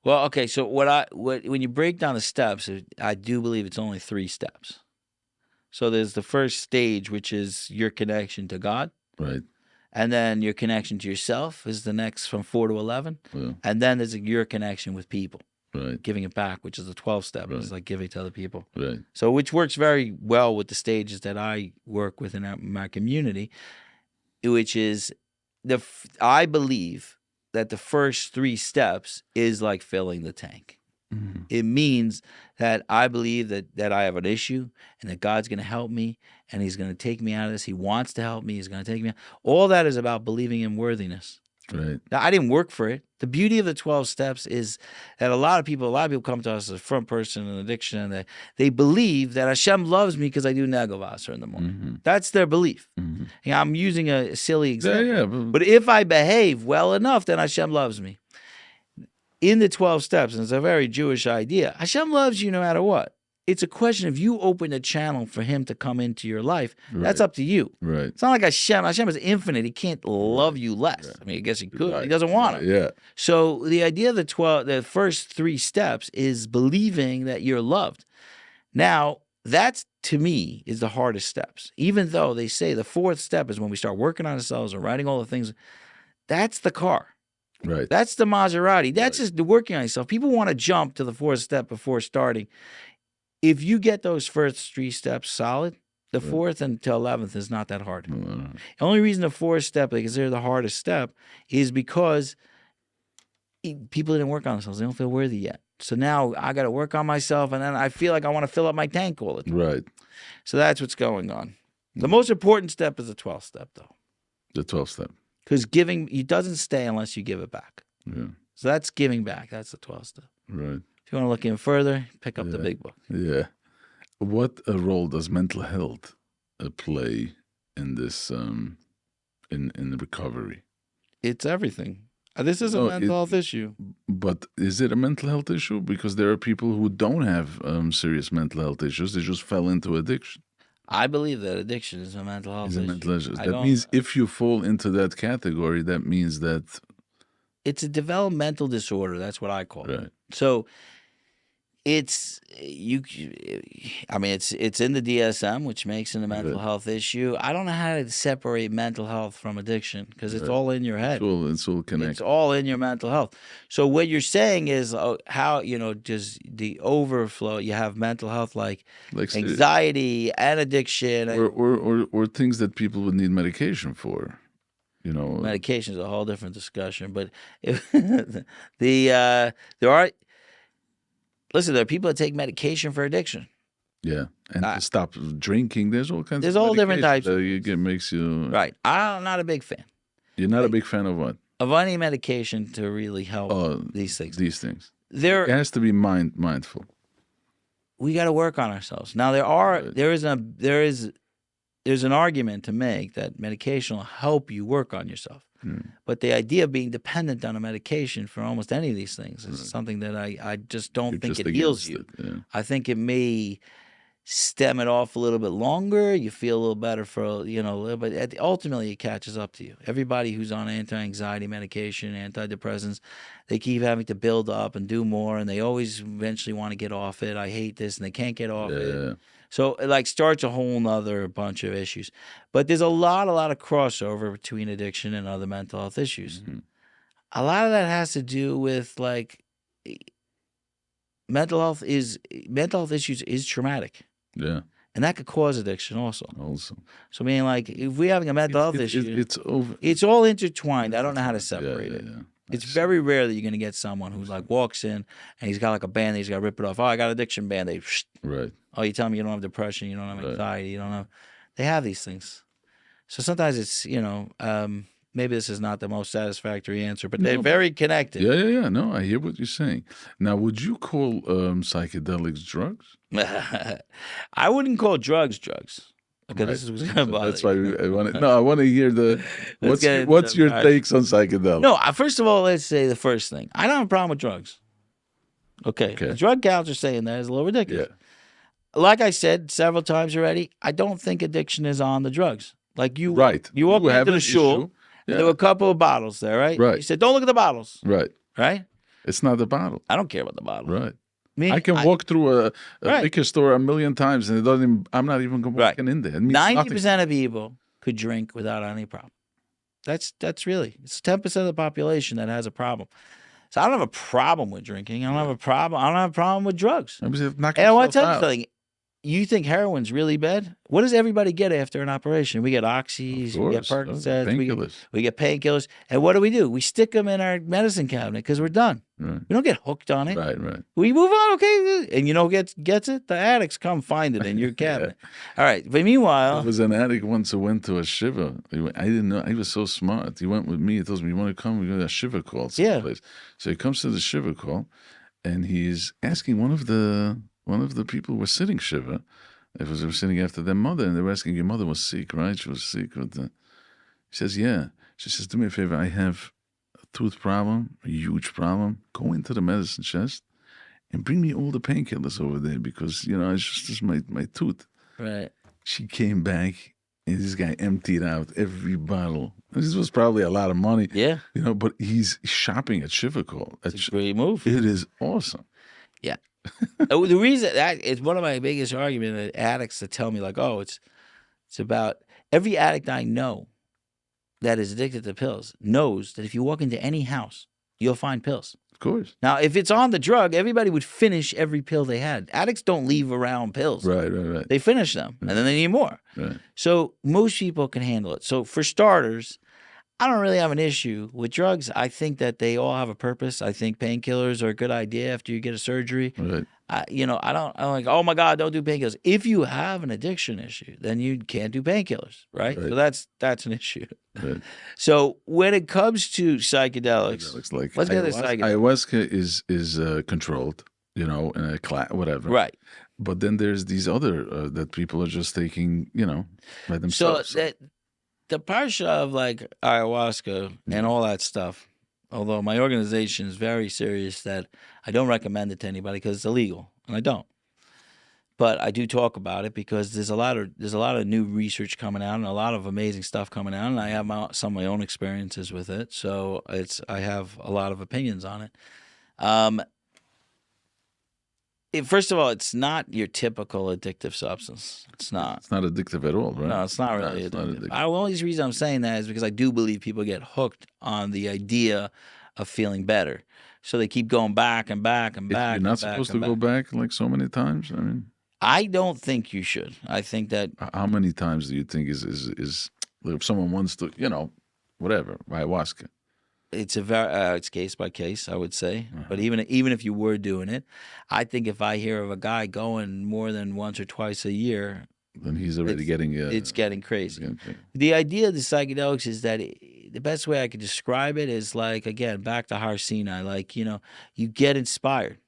Well, okay. So when you break down the steps, I do believe it's only 3 steps. So there's the first stage, which is your connection to God, Right. and then your connection to yourself is the next from 4 to 11, Yeah. and then there's your connection with people, Right. giving it back, which is the 12 step. Right. It's like giving to other people. Right. So which works very well with the stages that I work with in my community, which is I believe that the first 3 steps is like filling the tank. Mhm. It means that I believe that I have an issue and that God's going to help me and he's going to take me out of this. He wants to help me. He's going to take me out. All that is about believing in worthiness. Right. Now, I didn't work for it. The beauty of the 12 steps is that a lot of people come to us as a front person in addiction, and they believe that Hashem loves me because I do Negovasser in the morning. Mm-hmm. That's their belief. Mm-hmm. Yeah, I'm using a silly Yeah, example. yeah. But if I behave well enough, then Hashem loves me. In the 12 steps, and it's a very Jewish idea, Hashem loves you no matter what. It's a question of you open a channel for him to come into your life. That's Right. up to you. Right. It's not like Hashem. Hashem is infinite. He can't love you less. I mean, I guess he could. Right. He doesn't want to. Yeah. So the idea of the first 3 steps is believing that you're loved. Now, that's, to me, is the hardest steps. Even though they say the 4th step is when we start working on ourselves and writing all the things. That's the car. Right. That's the Maserati. That's just the working on yourself. People want to jump to the 4th step before starting. If you get those first 3 steps solid, the 4th until 11th is not that hard. The only reason the 4th step they consider the hardest step is because people didn't work on themselves. They don't feel worthy yet. So now I got to work on myself, and then I feel like I want to fill up my tank all the time. Right. So that's what's going on. The most important step is the 12th step, though, The 12th step. because giving it doesn't stay unless you give it back. Yeah. So that's giving back. That's the 12th step. Right. If you want to look in further, pick up the Yeah. big book. Yeah. What a role does mental health play in this in the recovery? It's everything. This is a No, mental health issue. But is it a mental health issue? Because there are people who don't have serious mental health issues. They just fell into addiction. I believe that addiction is a mental health It's a issue. mental issue. I That don't- means if you fall into that category, that means that It's a developmental disorder. That's what I call it. right. So it's I mean, it's in the DSM, which makes it a mental Right. health issue. I don't know how to separate mental health from addiction because it's Right. all in your head. It's all It's connected. all in your mental health. So what you're saying is how does the overflow? You have mental health like Like anxiety and addiction. or things that people would need medication for. You know. Medication is a whole different discussion, but there are people that take medication for addiction. Yeah. And to stop drinking, there's all kinds There's of all different medication types. that makes you Right. I'm not a big fan. You're not a big fan of what? of any medication to really help these things. These things. There, It has to be mindful. we got to work on ourselves. Now there's an argument to make that medication will help you work on yourself. But the idea of being dependent on a medication for almost any of these things is something that I just don't think it heals you. I think it may stem it off a little bit longer. You feel a little better for a little bit. Ultimately, it catches up to you. Everybody who's on anti-anxiety medication, antidepressants, they keep having to build up and do more, and they always eventually want to get off it. I hate this, and they can't get off it. So it like starts a whole nother bunch of issues. But there's a lot of crossover between addiction and other mental health issues. A lot of that has to do with like mental health issues is traumatic. Yeah. And that could cause addiction also. So meaning like if we're having a mental health issue, it's all intertwined. I don't know how to separate it. It's very rare that you're going to get someone who like walks in and he's got like a band-aid, he's got to rip it off. Oh, I got addiction band-aid. Right. Oh, you tell me you don't have depression, you don't have anxiety, you don't have. They have these things. So sometimes it's, maybe this is not the most satisfactory answer, but they're very connected. Yeah. No, I hear what you're saying. Now, would you call psychedelics drugs? I wouldn't call drugs. Okay, this is what's going to bother. That's why I want to. No, I want to hear what's your takes on psychedelics? No, first of all, let's say the first thing. I don't have a problem with drugs. Okay. The drug counselor saying that is a little ridiculous. Yeah. Like I said several times already, I don't think addiction is on the drugs. Like you walk into the shul, and there were a couple of bottles there, right? Right. You said, don't look at the bottles. Right. Right? It's not the bottle. I don't care about the bottle. Right. I can walk through a liquor store 1,000,000 times and I'm not even walking in there. 90% of people could drink without any problem. It's 10% of the population that has a problem. So I don't have a problem with drinking. I don't have a problem with drugs. And I want to tell you something. You think heroin's really bad? What does everybody get after an operation? We get oxys, we get Percocets, we get painkillers. And what do? We stick them in our medicine cabinet because we're done. Right. We don't get hooked on it. Right. We move on, okay? And you know who gets it? The addicts come find it in your cabinet. All right. But meanwhile... There was an addict once who went to a shiva. I didn't know. He was so smart. He went with me. He tells me, you want to come? We go to a shiva call someplace. So he comes to the shiva call, and he's asking one of the people who were sitting shiva, they were sitting after their mother, and they were asking, your mother was sick, right? She was sick. He says, yeah. She says, do me a favor, I have a tooth problem, a huge problem. Go into the medicine chest and bring me all the painkillers over there because, it's just my tooth. Right. She came back, and this guy emptied out every bottle. This was probably a lot of money. Yeah. But he's shopping at Shiva Call. It's a great move. It is awesome. Yeah. The reason that it's one of my biggest arguments that addicts that tell me like, oh, it's about every addict I know that is addicted to pills knows that if you walk into any house, you'll find pills. Of course. Now, if it's on the drug, everybody would finish every pill they had. Addicts don't leave around pills. Right. They finish them, and then they need more. Right. So most people can handle it. So for starters, I don't really have an issue with drugs. I think that they all have a purpose. I think painkillers are a good idea after you get a surgery. Right. I'm like, oh my God, don't do painkillers. If you have an addiction issue, then you can't do painkillers, right? So that's an issue. Right. So when it comes to psychedelics, like let's get this ayahuasca is controlled, in a class, whatever. Right. But then there's these other that people are just taking, by themselves. So the parsha of like ayahuasca and all that stuff, although my organization is very serious that I don't recommend it to anybody because it's illegal, and I don't. But I do talk about it because there's a lot of new research coming out and a lot of amazing stuff coming out, and I have some of my own experiences with it, so I have a lot of opinions on it. First of all, it's not your typical addictive substance. It's not. It's not addictive at all, right? No, it's not really addictive. The only reason I'm saying that is because I do believe people get hooked on the idea of feeling better. So they keep going back and back and back. You're not supposed to go back like so many times? I don't think you should. I think that... How many times do you think is if someone wants to, whatever, ayahuasca? It's it's case by case, I would say. But even if you were doing it, I think if I hear of a guy going more than once or twice a year, then he's already getting. It's getting crazy. The idea of the psychedelics is that the best way I could describe it is like, again, back to Harsina, like, you get inspired.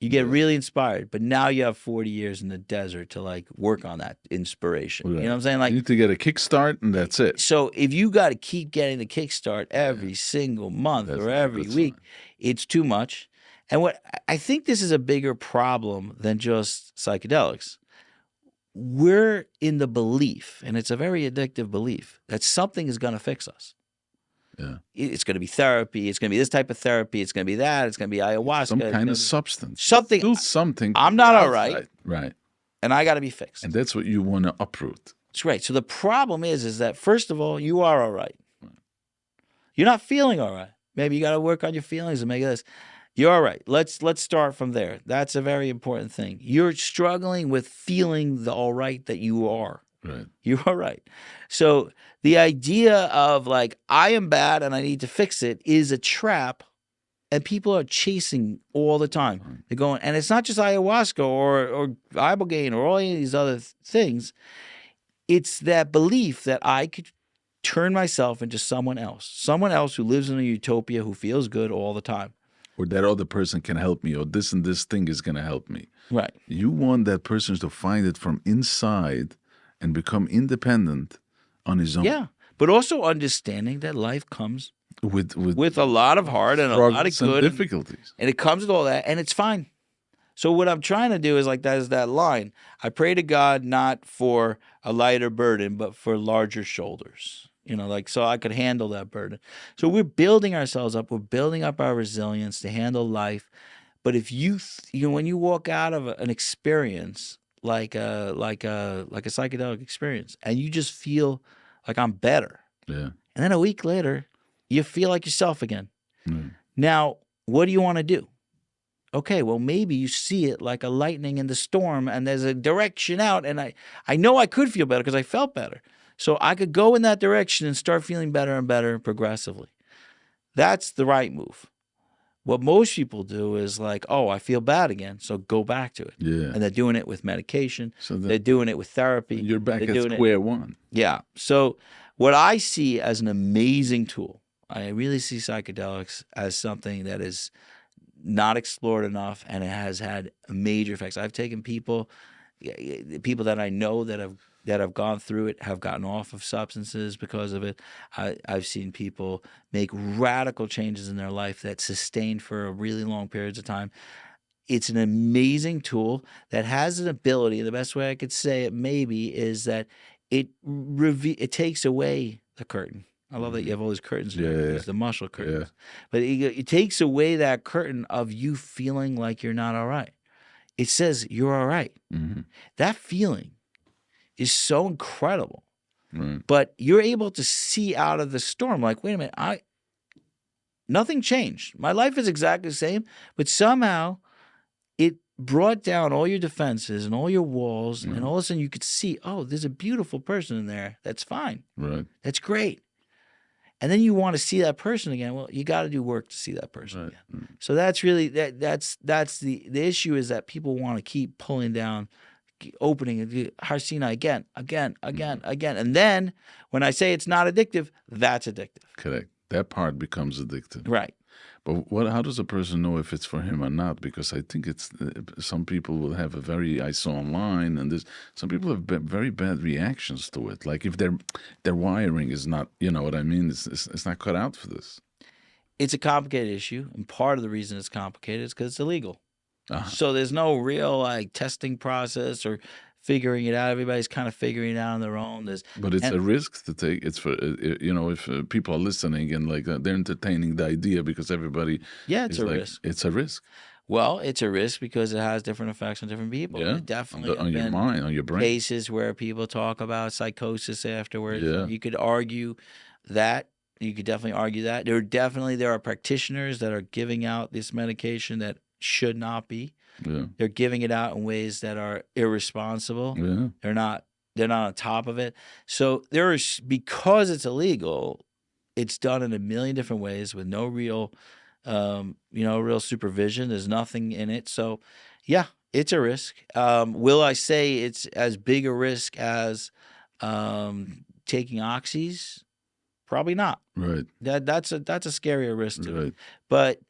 You get really inspired, but now you have 40 years in the desert to like work on that inspiration. Right. You know what I'm saying? Like, you need to get a kickstart, and that's it. so if you got to keep getting the kickstart every single month That's or not a every good week, sign. it's too much. And what I think this is a bigger problem than just psychedelics. We're in the belief, and it's a very addictive belief, that something is going to fix us. Yeah. It's going to be therapy. It's going to be this type of therapy. It's going to be that. It's going to be ayahuasca. Some it's kind gonna of be substance. something. Still something. I'm not all right. outside. Right. And I got to be fixed. And that's what you want to uproot. That's right. So the problem is that first of all, you are all right. You're not feeling all right. Maybe you got to work on your feelings and make this. You're all right. Let's start from there. That's a very important thing. You're struggling with feeling the all right that you are. Right. You're all right. So the idea of like, I am bad and I need to fix it is a trap, and people are chasing all the time. They're going, and it's not just ayahuasca or ibogaine or all of these other things. It's that belief that I could turn myself into someone else who lives in a utopia, who feels good all the time. Or that other person can help me, or this and this thing is going to help me. Right. You want that person to find it from inside and become independent on his own. Yeah. But also understanding that life comes With a lot of heart and a lot of struggles and good. difficulties. And it comes with all that, and it's fine. So what I'm trying to do is like that line. I pray to God not for a lighter burden, but for larger shoulders. Like so I could handle that burden. So we're building ourselves up. We're building up our resilience to handle life. But if when you walk out of an experience like a psychedelic experience, and you just feel like I'm better, Yeah. and then a week later, you feel like yourself again. Mm. Now, what do you want to do? Okay, well, maybe you see it like a lightning in the storm, and there's a direction out, and I know I could feel better because I felt better. So I could go in that direction and start feeling better and better progressively. That's the right move. What most people do is like, oh, I feel bad again, so go back to it. Yeah. And they're doing it with medication. So They're doing it with therapy. you're back They're at doing square one. Yeah. So what I see as an amazing tool, I really see psychedelics as something that is not explored enough, and it has had major effects. I've taken people that I know that have gone through it have gotten off of substances because of it. I've seen people make radical changes in their life that sustain for a really long periods of time. It's an amazing tool that has an ability. The best way I could say it maybe is that it takes away the curtain. I love that you have all these curtains. Yeah. The muscle curtains. But it takes away that curtain of you feeling like you're not all right. It says you're all right. Mm-hmm. That feeling is so incredible. Right. But you're able to see out of the storm like, wait a minute, nothing changed. My life is exactly the same, but somehow it brought down all your defenses and all your walls, and all of a sudden you could see, oh, there's a beautiful person in there. That's fine. Right. That's great. And then you want to see that person again. Well, you got to do work to see that person Right. again. So that's really that's the issue, is that people want to keep pulling down, opening Harsina again. And then when I say it's not addictive, that's addictive. Correct. That part becomes addictive. Right. But how does a person know if it's for him or not? Because I think it's some people will have I saw online, and some people have very bad reactions to it. Like if their wiring is not, you know what I mean? It's not cut out for this. It's a complicated issue, and part of the reason it's complicated is because it's illegal. Uh-huh. So there's no real like testing process or figuring it out. Everybody's kind of figuring it out on their own. But it's a risk to take. It's for if people are listening and like they're entertaining the idea because everybody. Yeah, it's a like, risk. It's a risk. Well, it's a risk because it has different effects on different people. Yeah, Definitely on your mind, on your brain. Cases where people talk about psychosis afterwards. Yeah. You could argue that. You could definitely argue that. There are practitioners that are giving out this medication that should not be. Yeah. They're giving it out in ways that are irresponsible. Yeah. They're not on top of it. So because it's illegal, it's done in a million different ways with no real real supervision. There's nothing in it. So yeah, it's a risk. Will I say it's as big a risk as taking oxys? Probably not. Right. That's a scarier risk to me. Right. But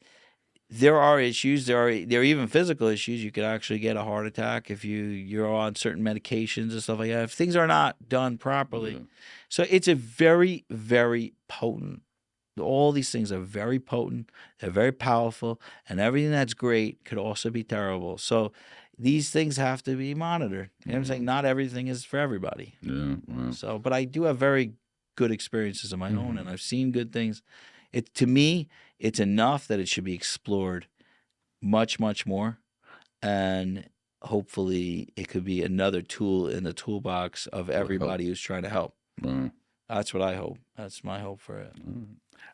there are issues. There are even physical issues. You could actually get a heart attack if you're on certain medications and stuff like that. If things are not done properly. Yeah. So it's a very, very potent. All these things are very potent. They're very powerful, and everything that's great could also be terrible. So these things have to be monitored. You know what I'm saying? Not everything is for everybody. Yeah. Wow. So, but I do have very good experiences of my own, and I've seen good things. To me, it's enough that it should be explored much, much more, and hopefully it could be another tool in the toolbox of everybody who's trying to help. Wow. That's what I hope. That's my hope for it.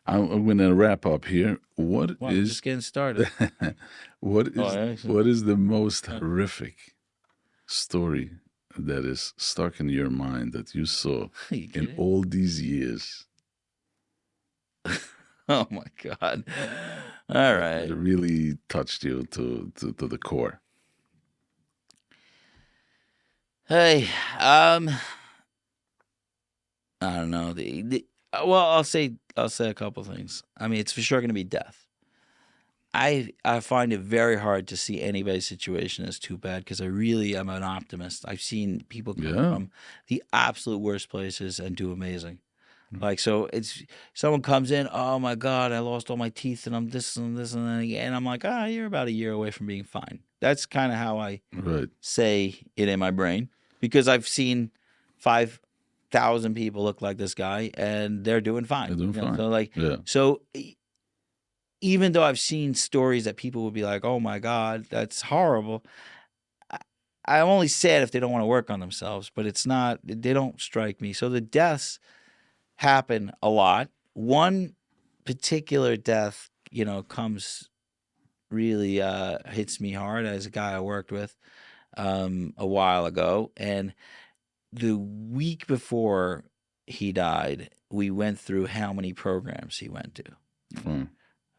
I'm going to wrap up here. Well, I'm just getting started. What is the most horrific story that is stuck in your mind that you saw in all these years? Oh my God! All right. It really touched you to the core. Hey, I don't know. Well, I'll say a couple things. I mean, it's for sure going to be death. I find it very hard to see anybody's situation as too bad because I really am an optimist. I've seen people come from the absolute worst places and do amazing. Like, so it's someone comes in, oh my God, I lost all my teeth and I'm this and this and that, and I'm like, you're about a year away from being fine. That's kind of how I say it in my brain, because I've seen 5,000 people look like this guy and they're doing fine. They're doing fine. So like, so even though I've seen stories that people would be like, oh my God, that's horrible, I'm only sad if they don't want to work on themselves, but it's not, they don't strike me. So the deaths happen a lot. One particular death, comes really hits me hard as a guy I worked with a while ago. And the week before he died, we went through how many programs he went to. It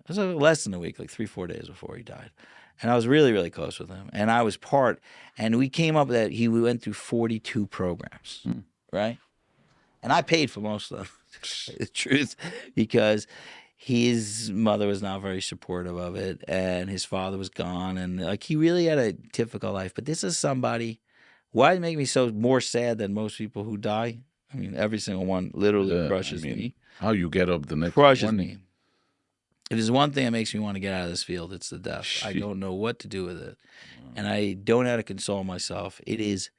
was less than a week, like 3-4 days before he died. And I was really, really close with him. And I was and we came up that we went through 42 programs, right? And I paid for most of them, the truth, because his mother was not very supportive of it, and his father was gone, and like he really had a difficult life. But this is somebody. Why it make me so more sad than most people who die? I mean, every single one literally crushes me. How you get up the next crushes me. If there's one thing that makes me want to get out of this field, it's the death. I don't know what to do with it, and I don't know how to console myself. It is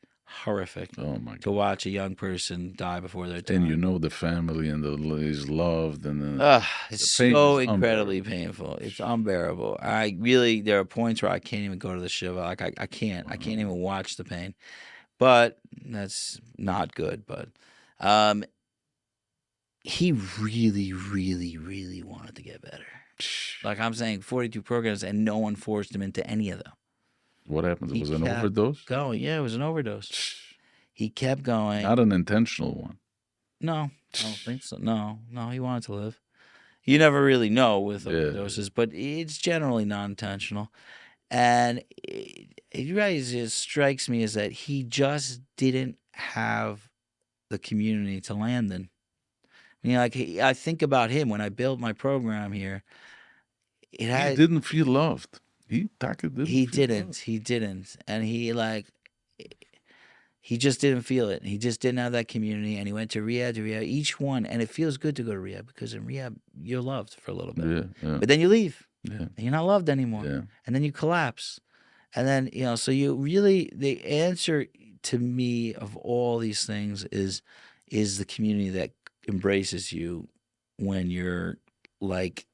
horrific to watch a young person die before their time. And the family and is loved, and it's so incredibly painful. It's unbearable. There are points where I can't even go to the shiva. Like I can't even watch the pain. But that's not good. But he really, really, really wanted to get better. Like I'm saying, 42 programs, and no one forced him into any of them. What happened? It was an overdose? Yeah, it was an overdose. He kept going. Not an intentional one. No, I don't think so. No, he wanted to live. You never really know with overdoses, but it's generally non-intentional. And it really just strikes me as that he just didn't have the community to land in. I mean, like I think about him when I built my program here. He didn't feel loved. He didn't. And he just didn't feel it. He just didn't have that community. And he went to rehab, each one. And it feels good to go to rehab because in rehab, you're loved for a little bit. Yeah. But then you leave. Yeah. And you're not loved anymore. Yeah. And then you collapse. And then, so you really, the answer to me of all these things is the community that embraces you when you're like,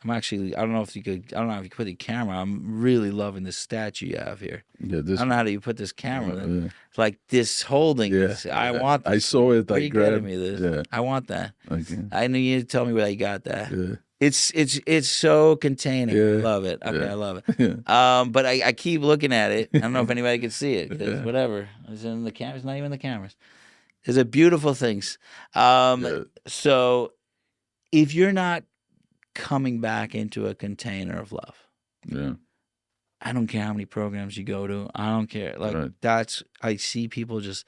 I don't know if you could put the camera. I'm really loving this statue you have here. Yeah, I don't know how you put this camera. It's like this holding. Yeah, I want this. I saw it. I grabbed me this. Yeah. I want that. Okay. I need you to tell me where you got that. Yeah. It's so containing. Yeah. I love it. Okay, I love it. Yeah. But I keep looking at it. I don't know if anybody can see it. Whatever. It's in the cameras. Not even the cameras. There's a beautiful things. So if you're not coming back into a container of love. Yeah. I don't care how many programs you go to. I don't care. Like I see people just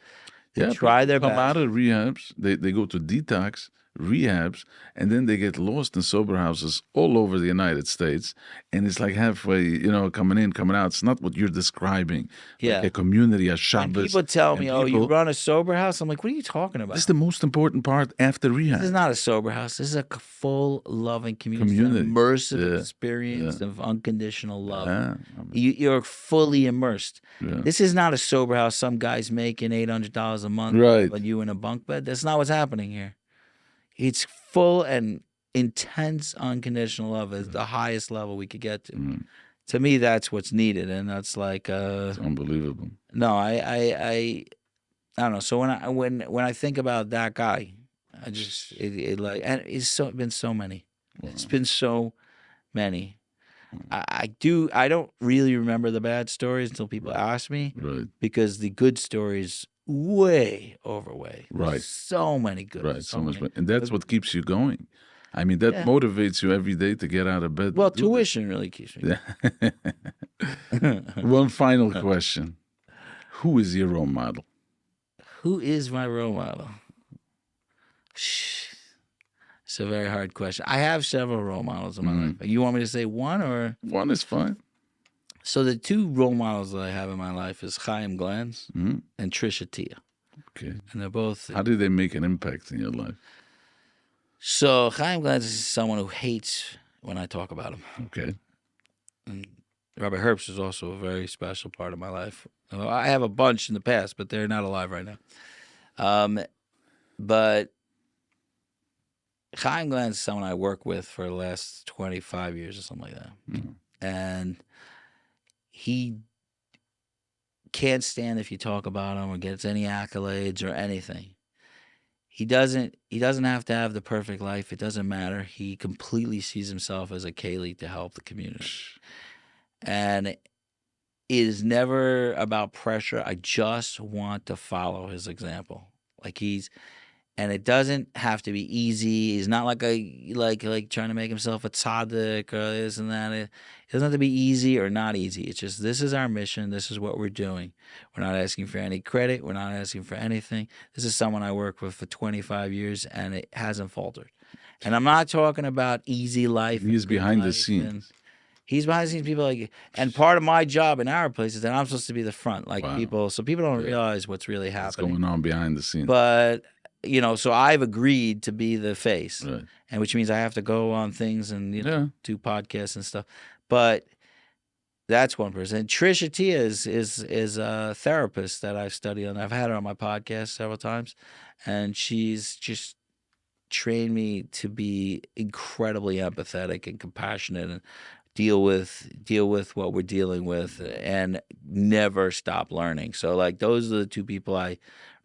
try their best. Come out of rehabs. They go to detox rehabs, and then they get lost in sober houses all over the United States. And it's like halfway, coming in, coming out. It's not what you're describing. Yeah. Like a community, a And Shabbos. people tell me, and "Oh, you people- run a sober house?" I'm like, "What are you talking about?" This is the most important part after rehab. This is not a sober house. This is a full, loving community. It's an Community. immersive Yeah. experience of unconditional love. Yeah. You're fully immersed. Yeah. This is not a sober house. Some guy's making $800 a month, Right. but you in a bunk bed. That's not what's happening here. It's full and intense unconditional love is the highest level we could get to. Mm. To me, that's what's needed, and that's like It's unbelievable. no, I don't know. So when I think about that guy, I just it like, and it's been so many. It's been so many. I don't really remember the bad stories until people ask me, Right. because the good stories way overweigh. Right. So many good. Right. So much. many. And that's what keeps you going. I mean, that Yeah. motivates you every day to get out of bed. Well, to do this. tuition really keeps me. One final question. Who is your role model? Who is my role model? It's a very hard question. I have several role models in my life. You want me to say one or? One is fine. So the two role models that I have in my life is Chaim Glantz Mhm. and Trisha Tia. Okay. And they're both. How do they make an impact in your life? So Chaim Glantz is someone who hates when I talk about him. Okay. And Robert Herbst is also a very special part of my life. I have a bunch in the past, but they're not alive right now. But Chaim Glantz is someone I work with for the last 25 years or something like that. Mhm. And he can't stand if you talk about him or gets any accolades or anything. He doesn't have to have the perfect life. It doesn't matter. He completely sees himself as a Kaylee to help the community. And it is never about pressure. I just want to follow his example. And it doesn't have to be easy. He's not like trying to make himself a tzaddik or this and that. It doesn't have to be easy or not easy. It's just, this is our mission. This is what we're doing. We're not asking for any credit. We're not asking for anything. This is someone I worked with for 25 years, and it hasn't faltered. And I'm not talking about easy life. He's and good behind the life scenes. He's behind the scenes. People and part of my job in our place is that I'm supposed to be the front, Wow. so people don't realize what's really What's happening. going on behind the scenes? But so I've agreed to be the face, Right. and which means I have to go on things and Yeah. do podcasts and stuff. But that's one person. And Trisha Tia is a therapist that I've studied on. I've had her on my podcast several times, and she's just trained me to be incredibly empathetic and compassionate and deal with what we're dealing with and never stop learning. So those are the two people I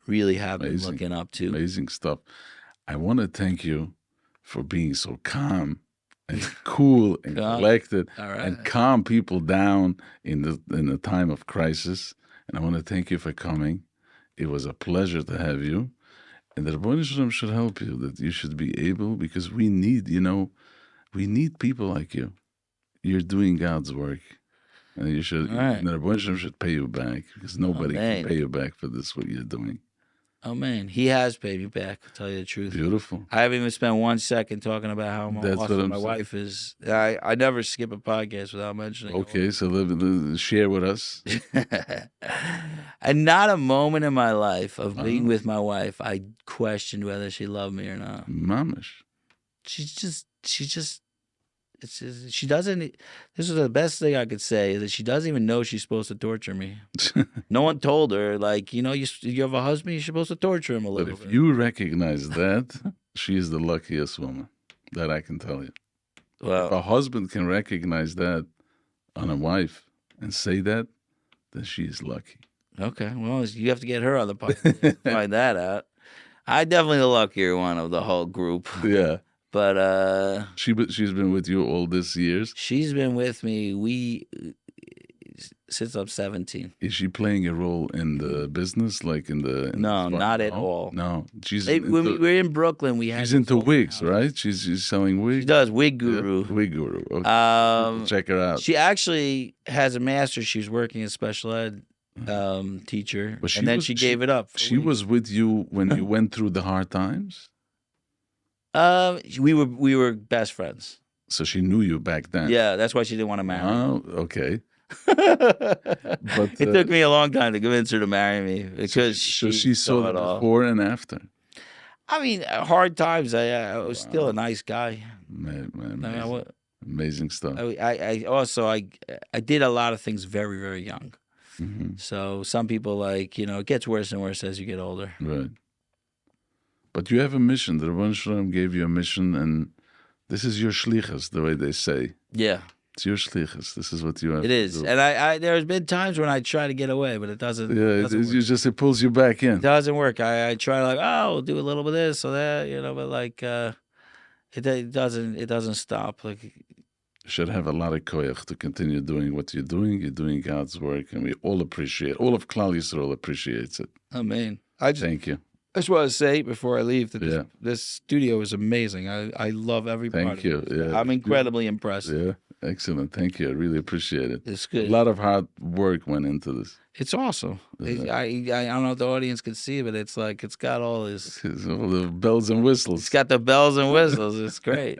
really have been Amazing. looking up to. Amazing stuff. I want to thank you for being so calm and cool and collected All right. and calm people down in the time of crisis. And I want to thank you for coming. It was a pleasure to have you. And the Rebbeinu Shalom should help you, that you should be able, because we need people like you. You're doing God's work. And you should, All right. and the Rebbeinu Shalom should pay you back, because nobody Amen. can pay you back for this, what you're doing. Oh man, he has paid me back, to tell you the truth. Beautiful. I haven't even spent 1 second talking about how That's awesome what I'm my saying. wife is. I never skip a podcast without mentioning Okay, so share with us. And not a moment in my life of being with my wife I questioned whether she loved me or not. Mamish. She doesn't. This is the best thing I could say, is that she doesn't even know she's supposed to torture me. No one told her, you have a husband, you're supposed to torture him a But little if bit. you recognize that, she is the luckiest woman. That I can tell you. If Well, a husband can recognize that on a wife and say that, then she is lucky. okay. Well, you have to get her on the podcast to find that out. I definitely the luckier one of the whole group. Yeah. But She's been with you all these years. she's been with me since I'm 17. Is she playing a role in the business, like in the? No, not at all. No, she's. When we're in Brooklyn, we had She's this into whole wigs, house. right? She's selling wigs. She does, Wig Yeah, Guru. wig guru. Okay. Check her out. She actually has a master's. She's working as special ed teacher, But and then she gave it up. for She wigs. was with you when you went through the hard times. We were best friends. So she knew you back then. Yeah, that's why she didn't want to marry me. Oh, okay. But It took me a long time to convince her to marry me because so she saw it the all. before and after. I mean, hard times. I was still a nice guy. Man, I, amazing stuff. I also I did a lot of things very, very young. Mm-hmm. So some people it gets worse and worse as you get older. Right. But you have a mission. The Rebbeinu Shalom gave you a mission, and this is your shlichus, the way they say. Yeah. It's your shlichus. This is what you have. It is, and I there's been times when I try to get away, but it doesn't. Yeah, it pulls you back in. It doesn't work. I try we'll do a little bit of this or that, but it doesn't stop. Like you should have a lot of koyach to continue doing what you're doing. You're doing God's work, and we all appreciate. All of Klal Yisrael appreciates it. Amen. Thank you. I just want to say before I leave that this studio is amazing. I love every part of it. Thank you. Yeah. I'm incredibly impressed. Yeah, excellent. Thank you. I really appreciate it. It's good. A lot of hard work went into this. It's awesome. I don't know if the audience can see it, but it's like it's got all this. All the bells and whistles. It's got the bells and whistles. It's great.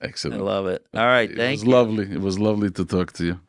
Excellent. I love it. All right, thank you. It was lovely. It was lovely to talk to you.